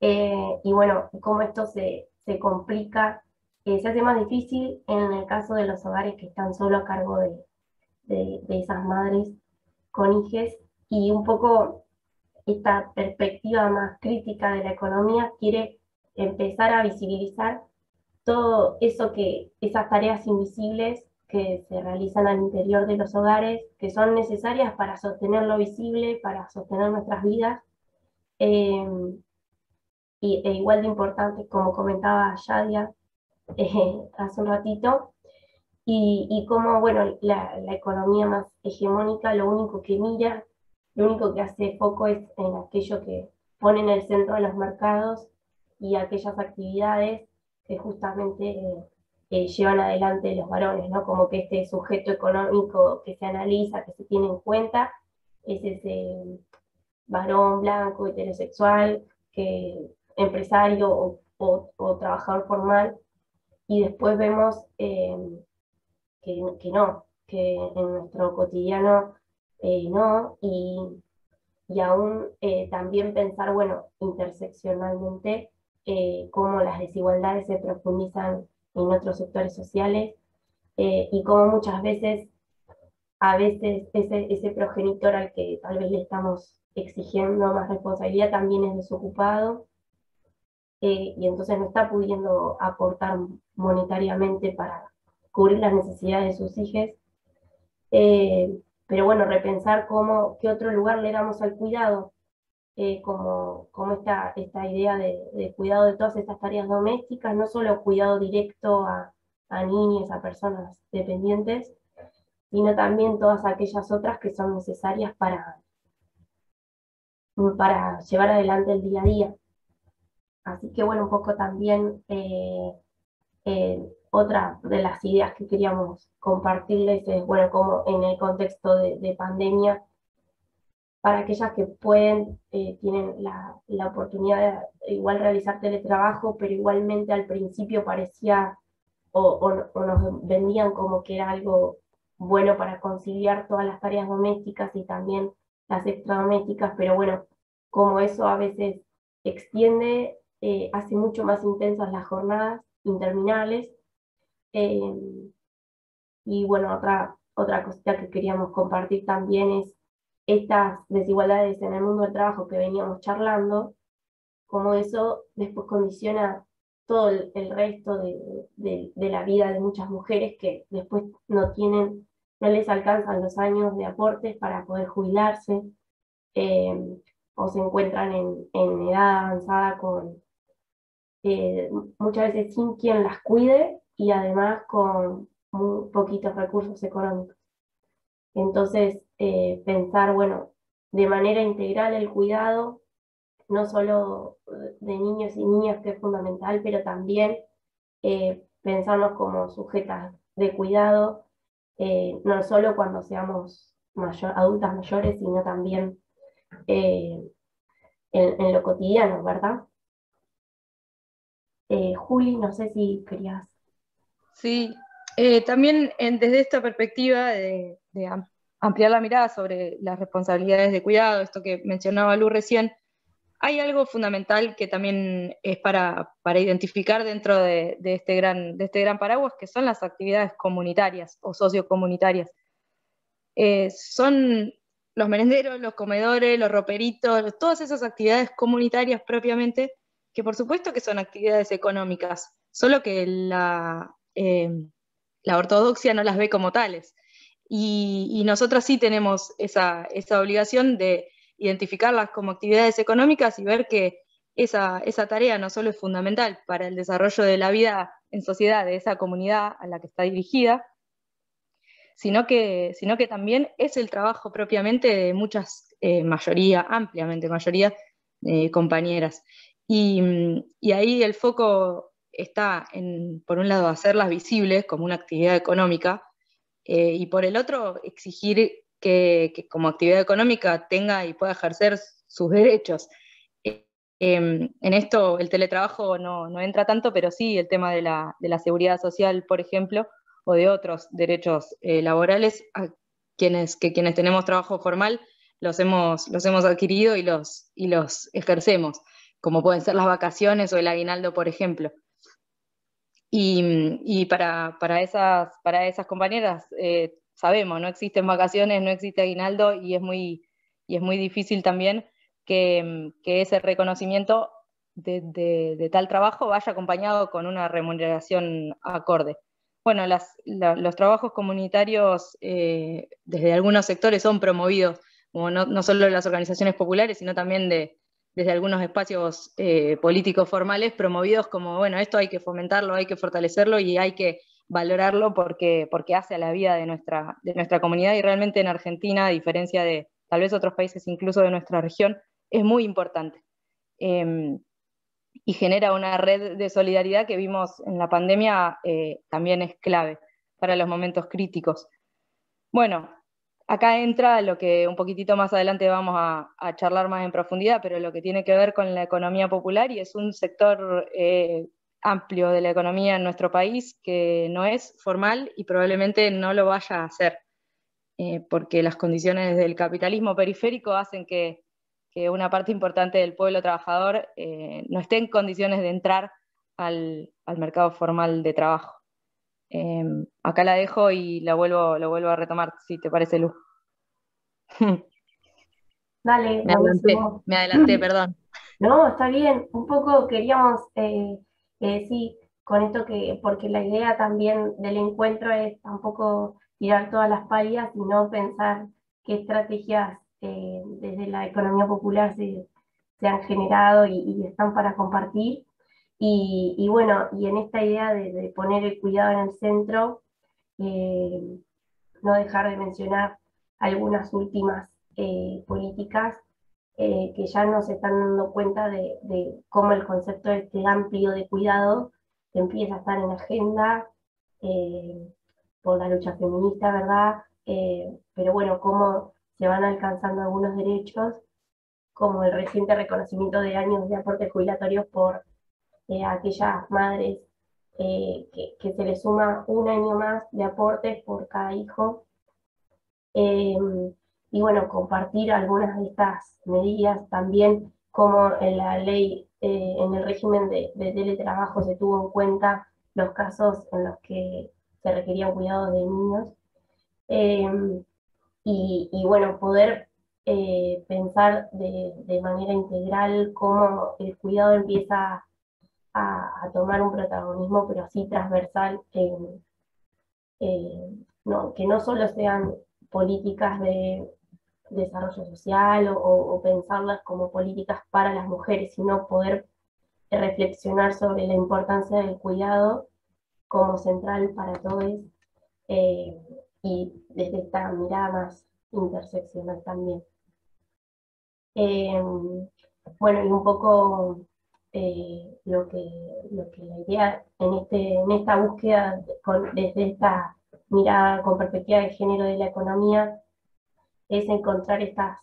Y bueno, cómo esto se complica, se hace más difícil en el caso de los hogares que están solo a cargo de esas madres con hijes, y un poco esta perspectiva más crítica de la economía quiere empezar a visibilizar todo eso esas tareas invisibles que se realizan al interior de los hogares, que son necesarias para sostener lo visible, para sostener nuestras vidas, e igual de importante, como comentaba Yadia hace un ratito, y cómo, bueno, la economía más hegemónica lo único que mira, lo único que hace foco es en aquello que pone en el centro de los mercados y aquellas actividades que justamente llevan adelante los varones, ¿no? Como que este sujeto económico que se analiza, que se tiene en cuenta, es ese varón blanco, heterosexual, empresario o trabajador formal, y después vemos que no, que en nuestro cotidiano no, y aún también pensar, bueno, interseccionalmente, cómo las desigualdades se profundizan en otros sectores sociales, y cómo muchas veces, a veces ese progenitor al que tal vez le estamos exigiendo más responsabilidad también es desocupado, y entonces no está pudiendo aportar monetariamente para cubrir las necesidades de sus hijos. Pero bueno, repensar qué otro lugar le damos al cuidado, como esta idea de cuidado de todas estas tareas domésticas, no solo cuidado directo a niños, a personas dependientes, sino también todas aquellas otras que son necesarias para llevar adelante el día a día. Así que bueno, un poco también otra de las ideas que queríamos compartirles es, bueno, como en el contexto de pandemia, para aquellas que pueden, tienen la oportunidad de igual realizar teletrabajo, pero igualmente al principio parecía o nos vendían como que era algo bueno para conciliar todas las tareas domésticas y también las extradomésticas, pero bueno, como eso a veces extiende, hace mucho más intensas las jornadas interminables. Y bueno, otra cosita que queríamos compartir también es estas desigualdades en el mundo del trabajo que veníamos charlando, como eso después condiciona todo el resto de la vida de muchas mujeres que después no les alcanzan los años de aportes para poder jubilarse, o se encuentran en edad avanzada muchas veces sin quien las cuide y además con muy poquitos recursos económicos. Entonces, pensar, bueno, de manera integral el cuidado, no solo de niños y niñas, que es fundamental, pero también pensarnos como sujetas de cuidado, no solo cuando seamos adultas mayores, sino también en lo cotidiano, ¿verdad? Juli, no sé si querías. Sí, también desde esta perspectiva de ampliar la mirada sobre las responsabilidades de cuidado, esto que mencionaba Lu recién, hay algo fundamental que también es para identificar dentro de este gran paraguas, que son las actividades comunitarias o sociocomunitarias. Son los merenderos, los comedores, los roperitos, todas esas actividades comunitarias propiamente, que por supuesto que son actividades económicas, solo que la ortodoxia no las ve como tales. Y nosotros sí tenemos esa obligación de identificarlas como actividades económicas y ver que esa tarea no solo es fundamental para el desarrollo de la vida en sociedad de esa comunidad a la que está dirigida, sino que también es el trabajo propiamente de muchas, ampliamente mayoría, compañeras. Y ahí el foco está en, por un lado, hacerlas visibles como una actividad económica, y por el otro, exigir que como actividad económica tenga y pueda ejercer sus derechos. En esto el teletrabajo no entra tanto, pero sí el tema de la seguridad social, por ejemplo, o de otros derechos laborales, quienes tenemos trabajo formal los hemos adquirido y los ejercemos, como pueden ser las vacaciones o el aguinaldo, por ejemplo. Y para esas compañeras, sabemos, no existen vacaciones, no existe aguinaldo, y es muy difícil también que ese reconocimiento de tal trabajo vaya acompañado con una remuneración acorde. Bueno, los trabajos comunitarios desde algunos sectores son promovidos, como no solo las organizaciones populares, sino también desde algunos espacios políticos formales, promovidos como, bueno, esto hay que fomentarlo, hay que fortalecerlo y hay que valorarlo porque hace a la vida de nuestra comunidad, y realmente en Argentina, a diferencia de tal vez otros países incluso de nuestra región, es muy importante. Y genera una red de solidaridad que vimos en la pandemia, también es clave para los momentos críticos. Bueno, acá entra lo que un poquitito más adelante vamos a charlar más en profundidad, pero lo que tiene que ver con la economía popular, y es un sector amplio de la economía en nuestro país que no es formal y probablemente no lo vaya a hacer, porque las condiciones del capitalismo periférico hacen que una parte importante del pueblo trabajador no esté en condiciones de entrar al mercado formal de trabajo. Acá la dejo y lo vuelvo a retomar, si te parece, Lu. Dale, buenísimo. Me adelanté, perdón. No, está bien. Un poco queríamos, sí, con esto porque la idea también del encuentro es tampoco tirar todas las palias, sino pensar qué estrategias desde la economía popular se han generado y están para compartir. Y bueno, y en esta idea de poner el cuidado en el centro, no dejar de mencionar algunas últimas políticas que ya nos están dando cuenta de cómo el concepto este amplio de cuidado empieza a estar en la agenda por la lucha feminista, ¿verdad? Pero bueno, cómo se van alcanzando algunos derechos, como el reciente reconocimiento de años de aportes jubilatorios por aquellas madres que se les suma un año más de aportes por cada hijo. Y bueno, compartir algunas de estas medidas también, como en la ley, en el régimen de teletrabajo se tuvo en cuenta los casos en los que se requerían cuidados de niños. Y bueno, poder pensar de manera integral cómo el cuidado empieza a tomar un protagonismo, pero así transversal, que no solo sean políticas de desarrollo social o pensarlas como políticas para las mujeres, sino poder reflexionar sobre la importancia del cuidado como central para todos, y desde esta mirada más interseccional también. Bueno, y un poco lo que la idea en esta búsqueda desde esta mirada con perspectiva de género de la economía es encontrar estas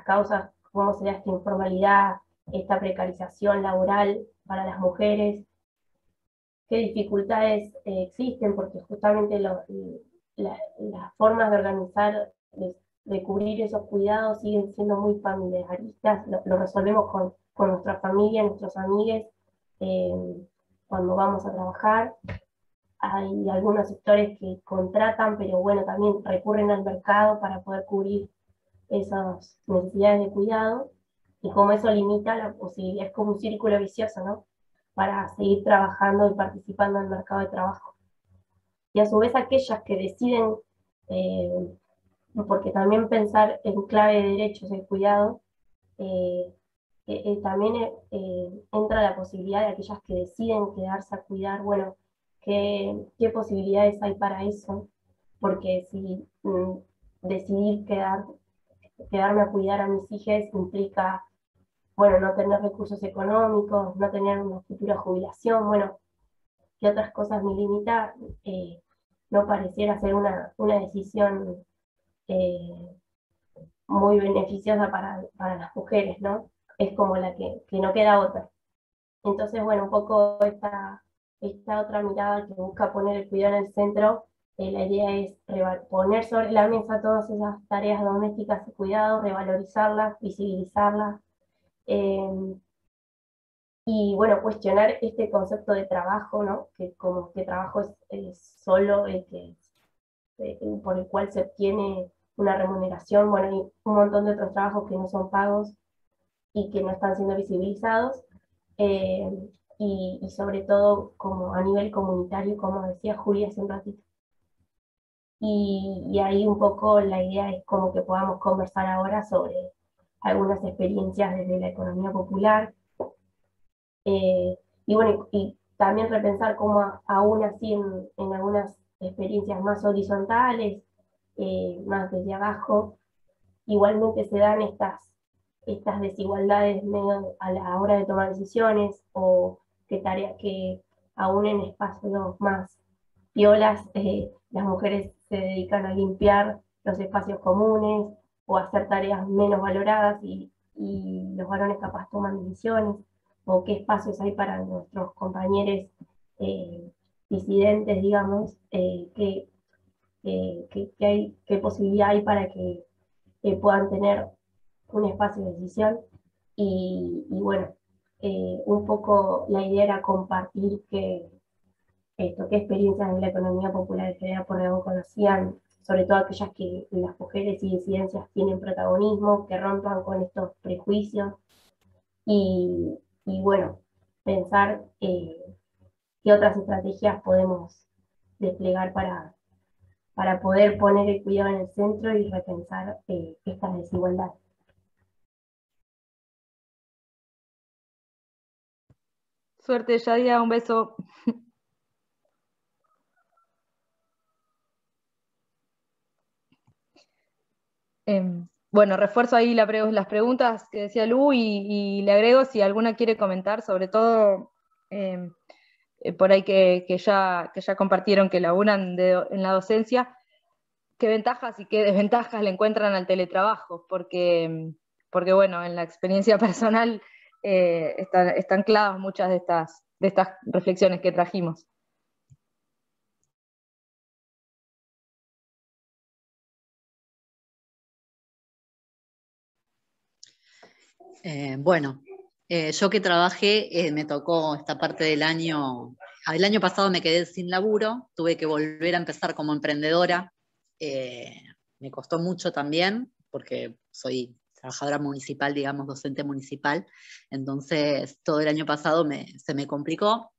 causas, cómo se da esta informalidad, esta precarización laboral para las mujeres, qué dificultades existen, porque justamente las formas de organizar, de cubrir esos cuidados siguen siendo muy familiaristas, lo resolvemos con nuestra familia, nuestros amigos, cuando vamos a trabajar. Hay algunos sectores que contratan, pero bueno, también recurren al mercado para poder cubrir esas necesidades de cuidado, y como eso limita la posibilidad, es como un círculo vicioso, ¿no? Para seguir trabajando y participando en el mercado de trabajo. Y a su vez aquellas que deciden, porque también pensar en clave de derechos el cuidado, también entra la posibilidad de aquellas que deciden quedarse a cuidar, bueno, qué posibilidades hay para eso, porque si decidir quedarme a cuidar a mis hijas implica, bueno, no tener recursos económicos, no tener una futura jubilación, bueno, ¿qué otras cosas me limita? No pareciera ser una decisión muy beneficiosa para las mujeres, ¿no? es como la que no queda otra. Entonces, bueno, un poco esta otra mirada que busca poner el cuidado en el centro, la idea es poner sobre la mesa todas esas tareas domésticas de cuidado, revalorizarlas, visibilizarlas, y bueno, cuestionar este concepto de trabajo, ¿no? Que como que trabajo es solo el que por el cual se obtiene una remuneración, bueno, y un montón de otros trabajos que no son pagos y que no están siendo visibilizados, y sobre todo como a nivel comunitario, como decía Julia hace un ratito. Y ahí un poco la idea es como que podamos conversar ahora sobre algunas experiencias desde la economía popular, y bueno, y también repensar cómo aún así en algunas experiencias más horizontales, más desde abajo, igualmente se dan estas desigualdades medio a la hora de tomar decisiones, o que tareas que aún en espacios más piolas, las mujeres se dedican a limpiar los espacios comunes o a hacer tareas menos valoradas, y los varones capaz toman decisiones, o qué espacios hay para nuestros compañeros disidentes, digamos, qué posibilidad hay para que puedan tener un espacio de decisión. Y bueno, un poco la idea era compartir qué experiencias en la economía popular generada por León conocían, sobre todo aquellas que las mujeres y disidencias tienen protagonismo, que rompan con estos prejuicios, y bueno, pensar qué otras estrategias podemos desplegar para poder poner el cuidado en el centro y repensar estas desigualdades. Suerte, Yadia, un beso. Bueno, refuerzo ahí las preguntas que decía Lu, y le agrego si alguna quiere comentar, sobre todo por ahí que ya compartieron que laburan en la docencia, qué ventajas y qué desventajas le encuentran al teletrabajo, porque bueno, en la experiencia personal están claras muchas de estas reflexiones que trajimos. Bueno, yo que trabajé, me tocó esta parte del año. El año pasado me quedé sin laburo, tuve que volver a empezar como emprendedora. Me costó mucho también, porque soy trabajadora municipal, digamos, docente municipal. Entonces, todo el año pasado se me complicó.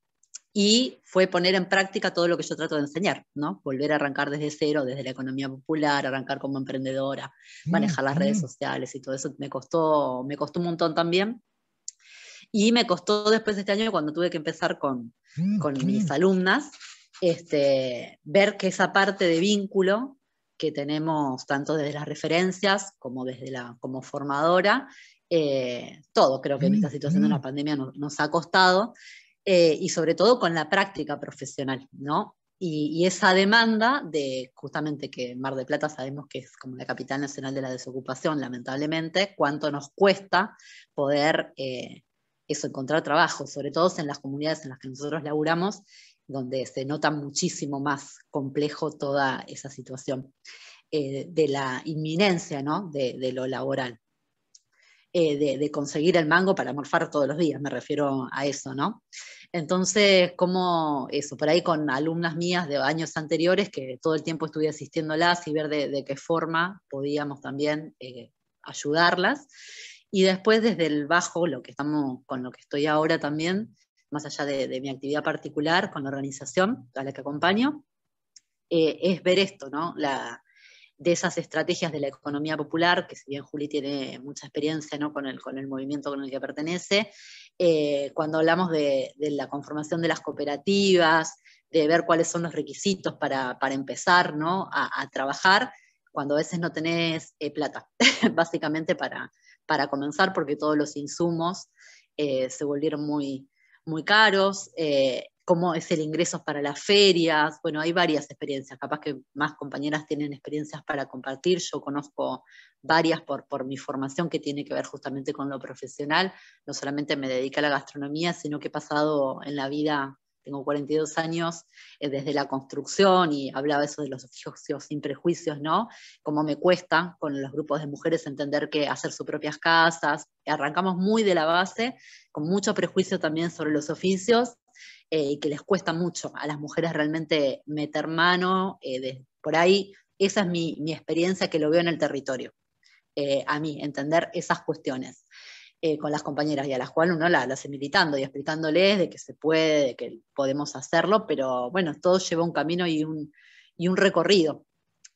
Y fue poner en práctica todo lo que yo trato de enseñar, ¿no? Volver a arrancar desde cero, desde la economía popular, arrancar como emprendedora, manejar las redes sociales y todo eso me costó un montón también. Y me costó después de este año, cuando tuve que empezar con mis alumnas, ver que esa parte de vínculo que tenemos tanto desde las referencias como como formadora, todo creo que en esta situación de la pandemia nos ha costado, y sobre todo con la práctica profesional, ¿no? Y esa demanda de justamente que Mar del Plata sabemos que es como la capital nacional de la desocupación, lamentablemente, cuánto nos cuesta poder encontrar trabajo, sobre todo en las comunidades en las que nosotros laburamos, donde se nota muchísimo más complejo toda esa situación de la inminencia, ¿no? de lo laboral. De conseguir el mango para morfar todos los días, me refiero a eso, ¿no? Entonces, como eso, por ahí con alumnas mías de años anteriores, que todo el tiempo estuve asistiéndolas y ver de qué forma podíamos también ayudarlas. Y después desde el bajo, con lo que estoy ahora también, más allá de mi actividad particular, con la organización a la que acompaño, es ver esto, ¿no? De esas estrategias de la economía popular, que si bien Juli tiene mucha experiencia, ¿no? con el movimiento con el que pertenece, cuando hablamos de la conformación de las cooperativas, de ver cuáles son los requisitos para empezar, ¿no? a trabajar, cuando a veces no tenés plata, básicamente para comenzar, porque todos los insumos se volvieron muy, muy caros, cómo es el ingreso para las ferias. Bueno, hay varias experiencias, capaz que más compañeras tienen experiencias para compartir. Yo conozco varias por mi formación que tiene que ver justamente con lo profesional. No solamente me dediqué a la gastronomía, sino que he pasado en la vida, tengo 42 años, desde la construcción, y hablaba eso de los oficios sin prejuicios, ¿no? Cómo me cuesta con los grupos de mujeres entender que hacer sus propias casas. Arrancamos muy de la base, con mucho prejuicio también sobre los oficios, y que les cuesta mucho a las mujeres realmente meter mano, por ahí. Esa es mi experiencia, que lo veo en el territorio, a mí, entender esas cuestiones. Con las compañeras, y a las cuales uno las hace militando y explicándoles de que se puede, de que podemos hacerlo, pero bueno, todo lleva un camino y un recorrido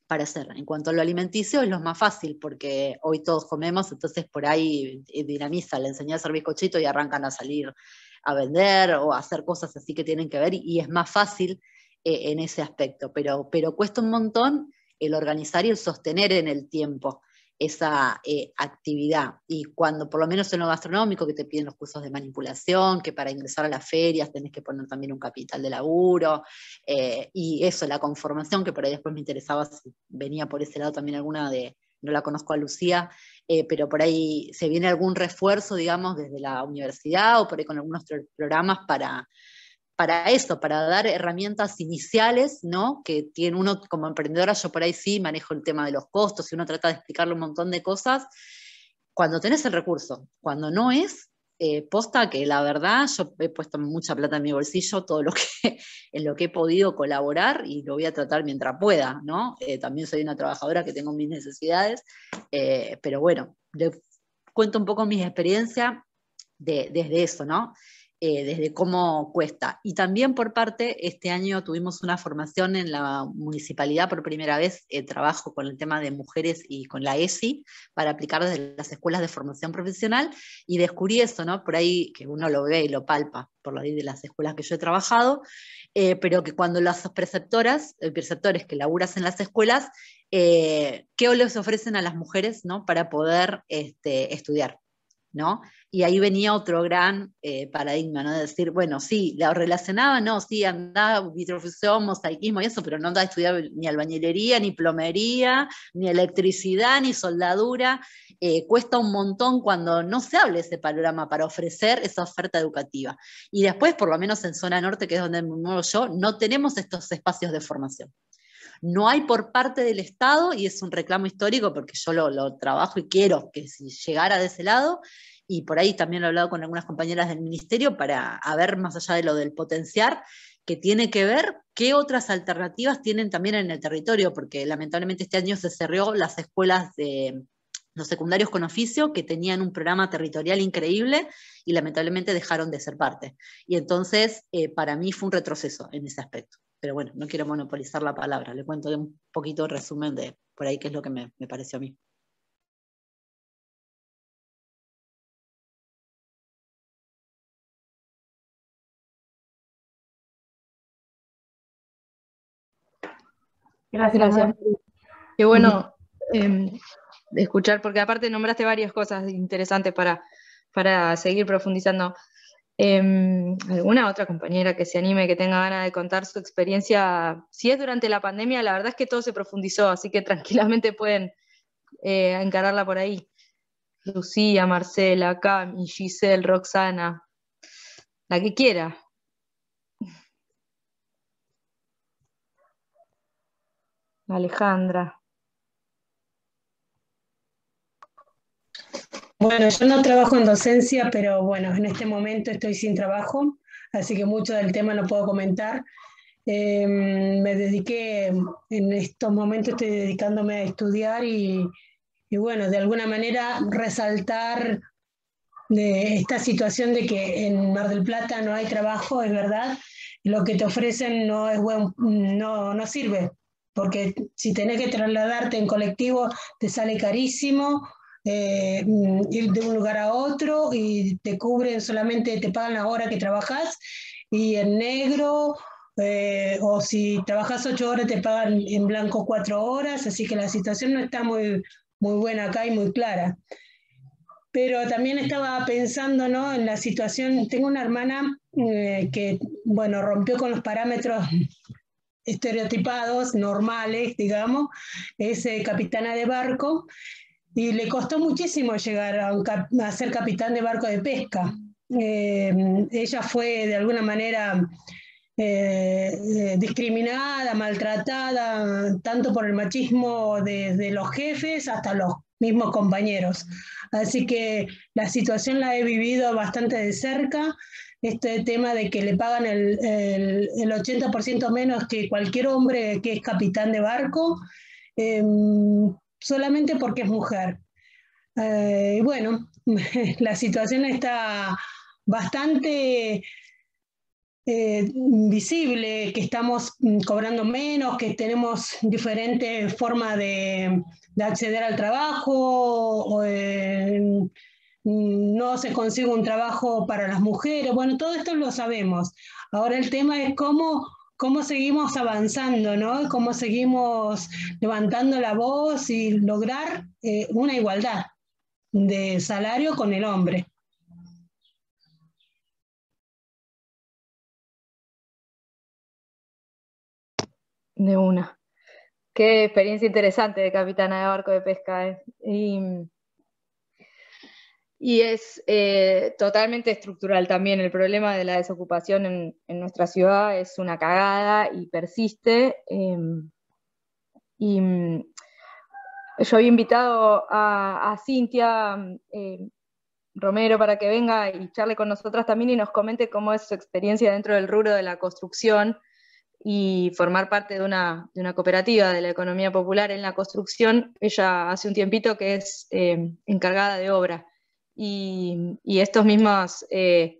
para hacer. En cuanto a lo alimenticio, es lo más fácil, porque hoy todos comemos, entonces por ahí dinamiza, le enseñé a hacer bizcochito y arrancan a salir a vender o a hacer cosas así que tienen que ver, y es más fácil en ese aspecto, pero cuesta un montón el organizar y el sostener en el tiempo esa actividad. Y cuando, por lo menos en lo gastronómico, que te piden los cursos de manipulación, que para ingresar a las ferias tenés que poner también un capital de laburo, y eso, la conformación, que por ahí después me interesaba si venía por ese lado también alguna de, no la conozco a Lucía, pero por ahí se viene algún refuerzo, digamos, desde la universidad o por ahí con algunos programas para eso, para dar herramientas iniciales, ¿no? Que tiene uno como emprendedora. Yo por ahí sí manejo el tema de los costos, y uno trata de explicarle un montón de cosas, cuando tenés el recurso. Cuando no es, posta que la verdad, yo he puesto mucha plata en mi bolsillo, todo lo que, en lo que he podido colaborar, y lo voy a tratar mientras pueda, ¿no? También soy una trabajadora que tengo mis necesidades, pero bueno, le cuento un poco mi experiencia desde eso, ¿no? Desde cómo cuesta. Y también por parte, este año tuvimos una formación en la municipalidad, por primera vez trabajo con el tema de mujeres y con la ESI, para aplicar desde las escuelas de formación profesional, y descubrí eso, ¿no? Por ahí que uno lo ve y lo palpa por la ley de las escuelas que yo he trabajado, pero que cuando las preceptores que laburas en las escuelas, ¿qué les ofrecen a las mujeres, ¿no? Para poder estudiar, ¿no? Y ahí venía otro gran paradigma, ¿no? De decir, bueno, sí, la relacionaba, no, sí, andaba vitrofusión, mosaicismo y eso, pero no andaba a estudiar ni albañilería, ni plomería, ni electricidad, ni soldadura. Cuesta un montón cuando no se habla ese panorama para ofrecer esa oferta educativa. Y después, por lo menos en zona norte, que es donde me muevo yo, no tenemos estos espacios de formación. No hay por parte del Estado, y es un reclamo histórico, porque yo lo trabajo y quiero que si llegara de ese lado, y por ahí también lo he hablado con algunas compañeras del ministerio, para ver más allá de lo del potenciar, que tiene que ver qué otras alternativas tienen también en el territorio, porque lamentablemente este año se cerró las escuelas de los secundarios con oficio, que tenían un programa territorial increíble, y lamentablemente dejaron de ser parte. Y entonces, para mí fue un retroceso en ese aspecto. Pero bueno, no quiero monopolizar la palabra, le cuento un poquito el resumen de por ahí qué es lo que me pareció a mí. Gracias. Qué bueno escuchar, porque aparte nombraste varias cosas interesantes para seguir profundizando. ¿Alguna otra compañera que se anime, que tenga ganas de contar su experiencia? Si es durante la pandemia, la verdad es que todo se profundizó, así que tranquilamente pueden encararla por ahí. Lucía, Marcela, Cami, Giselle, Roxana, la que quiera. Alejandra. Bueno, yo no trabajo en docencia, pero bueno, en este momento estoy sin trabajo, así que mucho del tema no puedo comentar. Me dediqué, en estos momentos estoy dedicándome a estudiar y bueno, de alguna manera resaltar de esta situación de que en Mar del Plata no hay trabajo, es verdad, lo que te ofrecen no es no sirve, porque si tenés que trasladarte en colectivo te sale carísimo. Ir de un lugar a otro y te cubren solamente, te pagan la hora que trabajas y en negro, o si trabajas 8 horas te pagan en blanco 4 horas, así que la situación no está muy buena acá y muy clara. Pero también estaba pensando, ¿no?, en la situación. Tengo una hermana que bueno, rompió con los parámetros estereotipados, normales, digamos, es capitana de barco, y le costó muchísimo llegar a ser capitán de barco de pesca. Ella fue de alguna manera discriminada, maltratada, tanto por el machismo de los jefes hasta los mismos compañeros. Así que la situación la he vivido bastante de cerca. Este tema de que le pagan el 80% menos que cualquier hombre que es capitán de barco, solamente porque es mujer. Bueno, la situación está bastante visible, que estamos cobrando menos, que tenemos diferentes formas de acceder al trabajo, no se consigue un trabajo para las mujeres. Bueno, todo esto lo sabemos. Ahora el tema es cómo seguimos avanzando, ¿no? Cómo seguimos levantando la voz y lograr una igualdad de salario con el hombre. De una. Qué experiencia interesante de capitana de barco de pesca. Y es totalmente estructural también. El problema de la desocupación en nuestra ciudad es una cagada y persiste. Yo había invitado a Cintia Romero para que venga y charle con nosotras también y nos comente cómo es su experiencia dentro del rubro de la construcción y formar parte de una cooperativa de la economía popular en la construcción. Ella hace un tiempito que es encargada de obra. Y estas mismas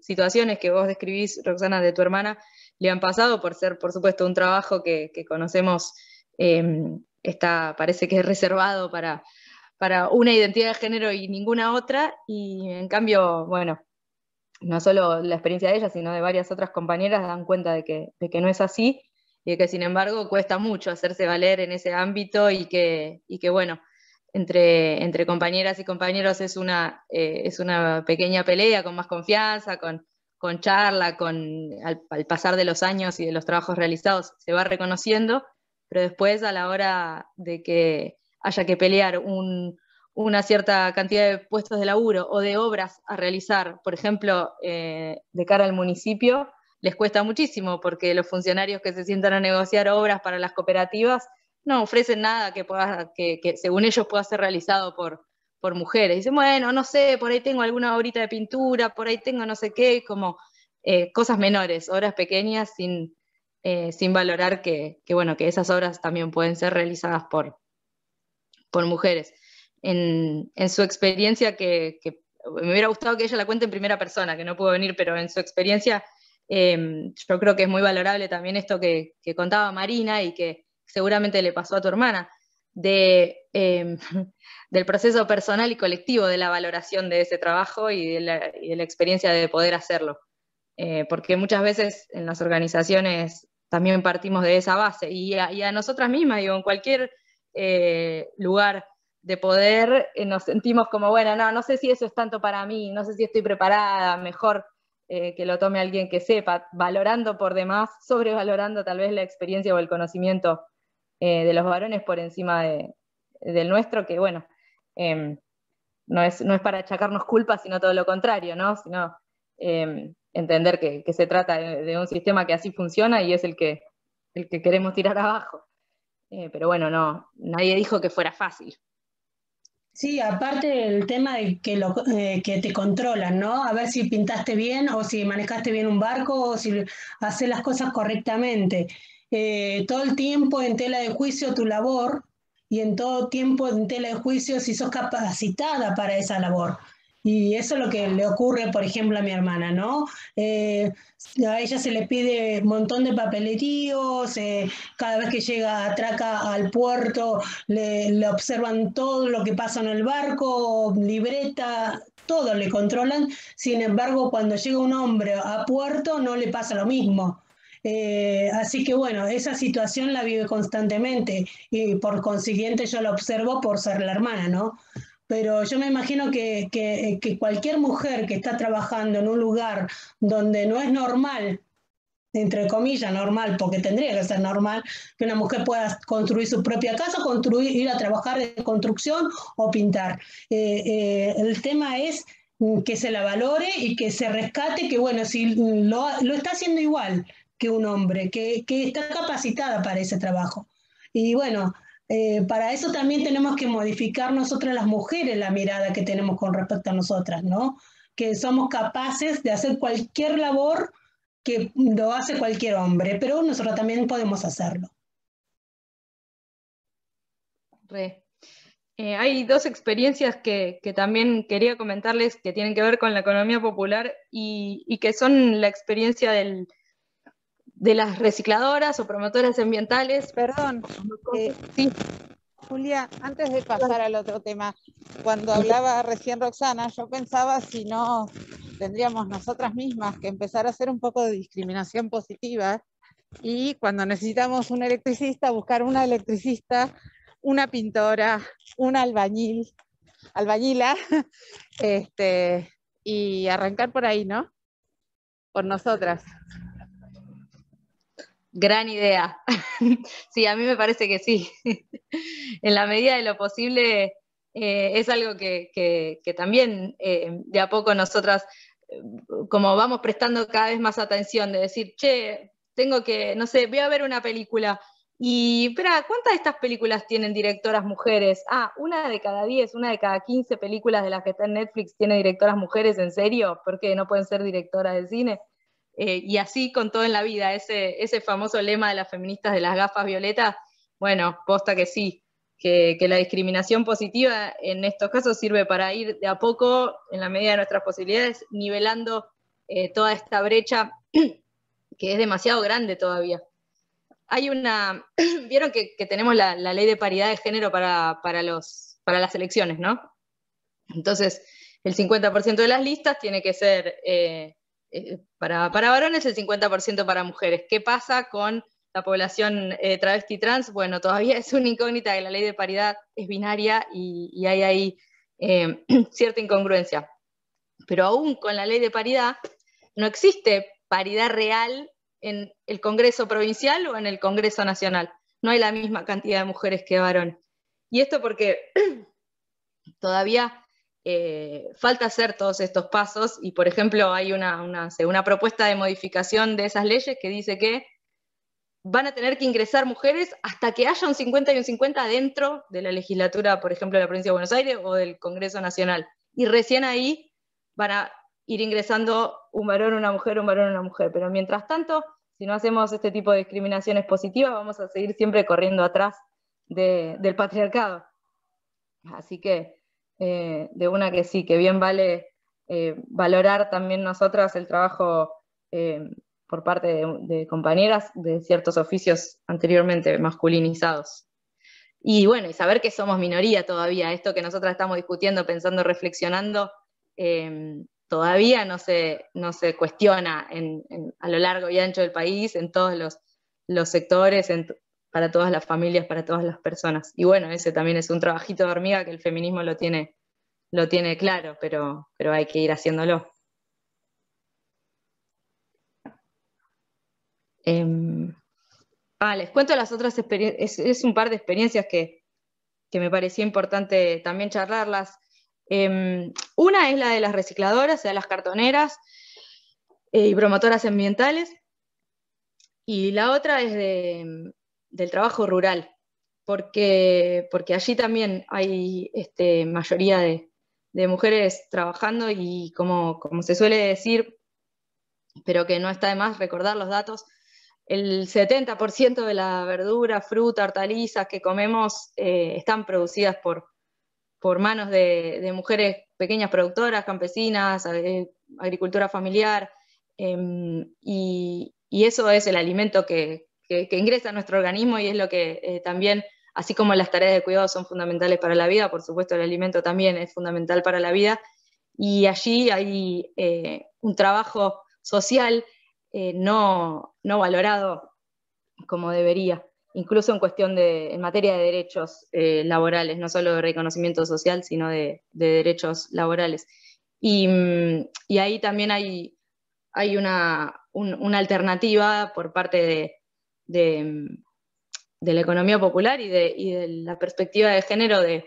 situaciones que vos describís, Roxana, de tu hermana, le han pasado por ser, por supuesto, un trabajo que conocemos, parece que es reservado para una identidad de género y ninguna otra, y en cambio, bueno, no solo la experiencia de ella, sino de varias otras compañeras dan cuenta de que no es así, y de que sin embargo cuesta mucho hacerse valer en ese ámbito, y que bueno, entre compañeras y compañeros es una pequeña pelea con más confianza, con charla, al pasar de los años y de los trabajos realizados se va reconociendo, pero después a la hora de que haya que pelear una cierta cantidad de puestos de laburo o de obras a realizar, por ejemplo, de cara al municipio, les cuesta muchísimo, porque los funcionarios que se sientan a negociar obras para las cooperativas no ofrecen nada que según ellos pueda ser realizado por mujeres. Dicen, bueno, no sé, por ahí tengo alguna obrita de pintura, por ahí tengo no sé qué, como cosas menores, obras pequeñas sin valorar que esas obras también pueden ser realizadas por mujeres. En su experiencia, que me hubiera gustado que ella la cuente en primera persona, que no pudo venir, pero en su experiencia yo creo que es muy valorable también esto que contaba Marina y que seguramente le pasó a tu hermana, del proceso personal y colectivo de la valoración de ese trabajo y de la experiencia de poder hacerlo. Porque muchas veces en las organizaciones también partimos de esa base, y a nosotras mismas, digo, en cualquier lugar de poder, nos sentimos como, bueno, no sé si eso es tanto para mí, no sé si estoy preparada, mejor que lo tome alguien que sepa, valorando por demás, sobrevalorando tal vez la experiencia o el conocimiento de los varones por encima del nuestro, que bueno, no es para achacarnos culpas, sino todo lo contrario, ¿no? Sino entender que se trata de un sistema que así funciona y es el que queremos tirar abajo. Pero bueno, nadie dijo que fuera fácil. Sí, aparte del tema de que te controlan, ¿no? A ver si pintaste bien o si manejaste bien un barco o si haces las cosas correctamente. Todo el tiempo en tela de juicio tu labor, y en todo tiempo en tela de juicio si sos capacitada para esa labor. Y eso es lo que le ocurre, por ejemplo, a mi hermana, ¿no? A ella se le pide un montón de papeleríos, cada vez que llega, atraca al puerto, le observan todo lo que pasa en el barco, libreta, todo le controlan. Sin embargo, cuando llega un hombre a puerto no le pasa lo mismo. Así que bueno, esa situación la vive constantemente y por consiguiente yo la observo por ser la hermana, ¿no? Pero yo me imagino que cualquier mujer que está trabajando en un lugar donde no es normal entre comillas, normal, porque tendría que ser normal que una mujer pueda construir su propia casa, ir a trabajar de construcción o pintar. El tema es que se la valore y que se rescate, que bueno, si lo está haciendo igual que un hombre, que está capacitada para ese trabajo. Y bueno, para eso también tenemos que modificar nosotras las mujeres la mirada que tenemos con respecto a nosotras, ¿no? Que somos capaces de hacer cualquier labor que lo hace cualquier hombre, pero nosotros también podemos hacerlo. Hay dos experiencias que también quería comentarles que tienen que ver con la economía popular y que son la experiencia de las recicladoras o promotoras ambientales. Perdón, sí. Julia, antes de pasar al otro tema, cuando hablaba recién Roxana, yo pensaba si no tendríamos nosotras mismas que empezar a hacer un poco de discriminación positiva y cuando necesitamos un electricista, buscar una electricista, una pintora, una albañila, y arrancar por ahí, ¿no? Por nosotras. Gran idea. Sí, a mí me parece que sí. En la medida de lo posible es algo que también de a poco nosotras, como vamos prestando cada vez más atención, de decir, che, tengo que, no sé, voy a ver una película y, espera, ¿cuántas de estas películas tienen directoras mujeres? Ah, una de cada 10, una de cada 15 películas de las que está en Netflix tiene directoras mujeres, ¿en serio? ¿Por qué no pueden ser directoras de cine? Y así con todo en la vida, ese famoso lema de las feministas de las gafas violetas, bueno, posta que sí, que la discriminación positiva en estos casos sirve para ir de a poco, en la medida de nuestras posibilidades, nivelando toda esta brecha que es demasiado grande todavía. Hay una, vieron que tenemos la ley de paridad de género para las elecciones, ¿no? Entonces, el 50% de las listas tiene que ser... para varones, el 50% para mujeres. ¿Qué pasa con la población travesti trans? Bueno, todavía es una incógnita que la ley de paridad es binaria y hay ahí cierta incongruencia. Pero aún con la ley de paridad, no existe paridad real en el Congreso provincial o en el Congreso nacional. No hay la misma cantidad de mujeres que varones. Y esto porque todavía... falta hacer todos estos pasos y, por ejemplo, hay una propuesta de modificación de esas leyes que dice que van a tener que ingresar mujeres hasta que haya un 50 y un 50 dentro de la legislatura, por ejemplo, de la provincia de Buenos Aires o del Congreso Nacional. Y recién ahí van a ir ingresando un varón, una mujer, un varón, una mujer. Pero mientras tanto, si no hacemos este tipo de discriminaciones positivas, vamos a seguir siempre corriendo atrás del patriarcado. Así que de una que sí, que bien vale valorar también nosotras el trabajo por parte de compañeras de ciertos oficios anteriormente masculinizados. Y bueno, y saber que somos minoría todavía, esto que nosotras estamos discutiendo, pensando, reflexionando, todavía no se cuestiona a lo largo y ancho del país, en todos los sectores, para todas las familias, para todas las personas. Y bueno, ese también es un trabajito de hormiga que el feminismo lo tiene claro, pero hay que ir haciéndolo. Les cuento las otras experiencias, es un par de experiencias que me pareció importante también charlarlas. Una es la de las recicladoras, o sea, las cartoneras y promotoras ambientales, y la otra es del trabajo rural, porque allí también hay mayoría de mujeres trabajando y como se suele decir, pero que no está de más recordar los datos, el 70% de la verdura, fruta, hortalizas que comemos están producidas por manos de mujeres pequeñas productoras, campesinas, agricultura familiar, y eso es el alimento que ingresa a nuestro organismo y es lo que también, así como las tareas de cuidado son fundamentales para la vida, por supuesto el alimento también es fundamental para la vida, y allí hay un trabajo social no valorado como debería, incluso en materia de derechos laborales, no solo de reconocimiento social, sino de derechos laborales. Y ahí también hay hay una alternativa por parte de la economía popular y de la perspectiva de género de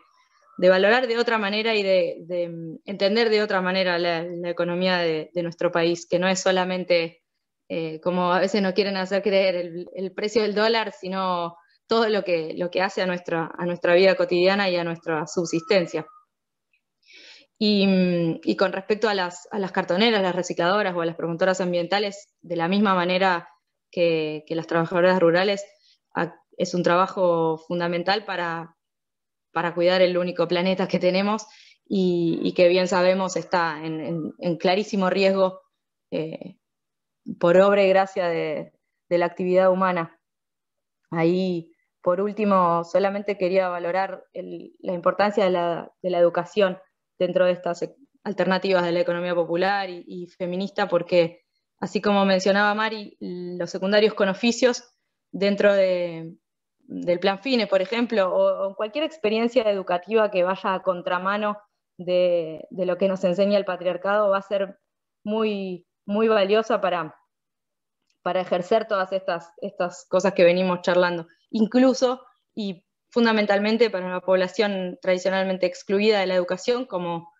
valorar de otra manera y de entender de otra manera la economía de nuestro país, que no es solamente, como a veces nos quieren hacer creer, el precio del dólar, sino todo lo que hace a nuestra vida cotidiana y a nuestra subsistencia. Y con respecto a las cartoneras, las recicladoras o a las promotoras ambientales, de la misma manera que las trabajadoras rurales, es un trabajo fundamental para cuidar el único planeta que tenemos y que bien sabemos está en clarísimo riesgo por obra y gracia de la actividad humana. Ahí, por último, solamente quería valorar la importancia de la educación dentro de estas alternativas de la economía popular y feminista, porque así como mencionaba Mari, los secundarios con oficios dentro del plan FINE, por ejemplo, o cualquier experiencia educativa que vaya a contramano de lo que nos enseña el patriarcado, va a ser muy, muy valiosa para ejercer todas estas cosas que venimos charlando. Incluso y fundamentalmente para una población tradicionalmente excluida de la educación, como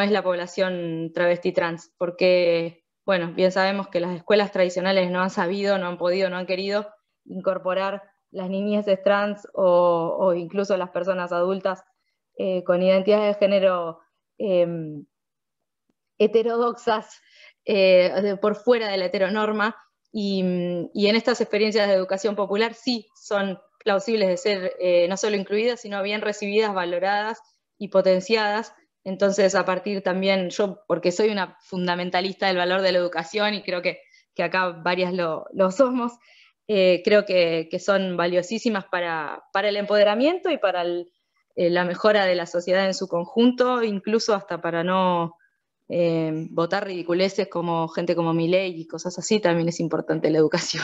es la población travesti trans, porque, bueno, bien sabemos que las escuelas tradicionales no han sabido, no han podido, no han querido incorporar las niñeces trans o incluso las personas adultas con identidades de género heterodoxas por fuera de la heteronorma, y en estas experiencias de educación popular sí son plausibles de ser no solo incluidas, sino bien recibidas, valoradas y potenciadas. Entonces, a partir también, yo, porque soy una fundamentalista del valor de la educación y creo que acá varias lo somos, creo que son valiosísimas para el empoderamiento y para la mejora de la sociedad en su conjunto, incluso hasta para no votar ridiculeces como gente como Milei y cosas así. También es importante la educación.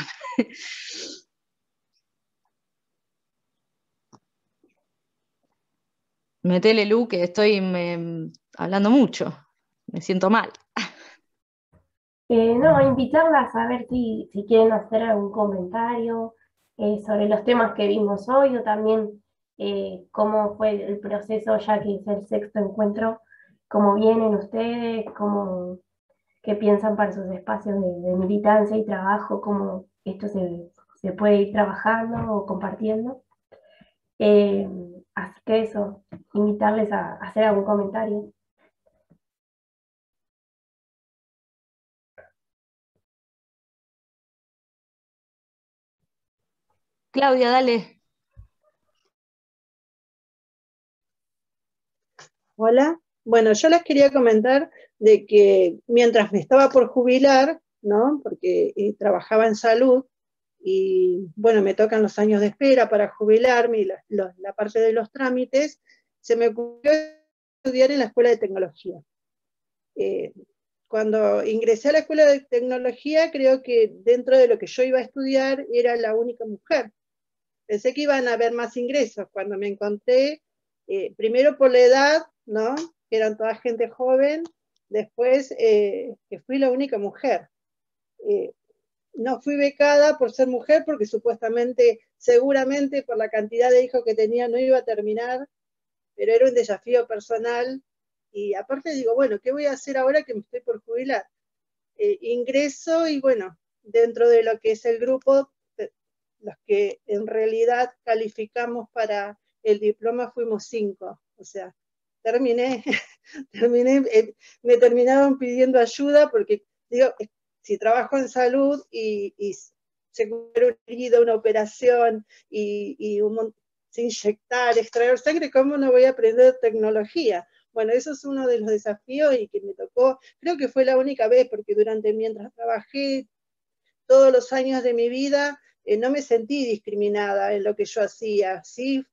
Metele, Lu, que estoy hablando mucho, me siento mal. No, invitarlas a ver si quieren hacer algún comentario sobre los temas que vimos hoy, o también cómo fue el proceso, ya que es el sexto encuentro, cómo vienen ustedes, qué piensan para sus espacios de militancia y trabajo, cómo esto se puede ir trabajando o compartiendo. Así que eso, invitarles a hacer algún comentario. Claudia, dale. Hola. Bueno, yo les quería comentar de que mientras me estaba por jubilar, ¿no? Porque trabajaba en salud y, bueno, me tocan los años de espera para jubilarme y la parte de los trámites, se me ocurrió estudiar en la Escuela de Tecnología. Cuando ingresé a la Escuela de Tecnología, creo que dentro de lo que yo iba a estudiar era la única mujer. Pensé que iban a haber más ingresos. Cuando me encontré, primero por la edad, ¿no? Que eran toda gente joven, después que fui la única mujer. No fui becada por ser mujer, porque supuestamente, seguramente por la cantidad de hijos que tenía no iba a terminar, pero era un desafío personal. Y aparte digo, bueno, ¿qué voy a hacer ahora que me estoy por jubilar? Ingreso y bueno, dentro de lo que es el grupo, los que en realidad calificamos para el diploma fuimos 5, o sea, terminé, me terminaban pidiendo ayuda porque, digo, si trabajo en salud y se cura una operación y se inyectar, extraer sangre, ¿cómo no voy a aprender tecnología? Bueno, eso es uno de los desafíos y que me tocó, creo que fue la única vez, porque mientras trabajé todos los años de mi vida, no me sentí discriminada en lo que yo hacía. Sí,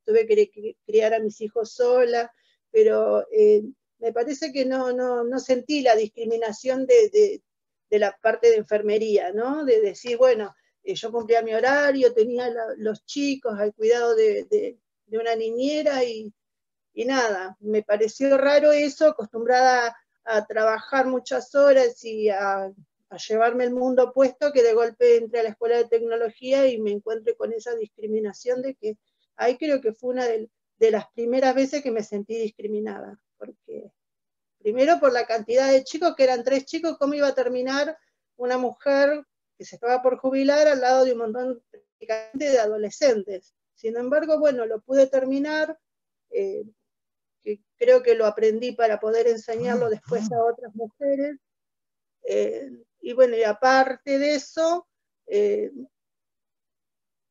tuve que criar a mis hijos sola, pero me parece que no sentí la discriminación de la parte de enfermería, ¿no? De decir, bueno, yo cumplía mi horario, tenía los chicos al cuidado de una niñera y nada, me pareció raro eso, acostumbrada a trabajar muchas horas y a a llevarme el mundo opuesto, que de golpe entré a la escuela de tecnología y me encuentre con esa discriminación de que ahí creo que fue una de las primeras veces que me sentí discriminada, porque primero por la cantidad de chicos, que eran 3 chicos, ¿cómo iba a terminar una mujer que se estaba por jubilar al lado de un montón de adolescentes? Sin embargo, bueno, lo pude terminar, que creo que lo aprendí para poder enseñarlo después a otras mujeres, y bueno, y aparte de eso,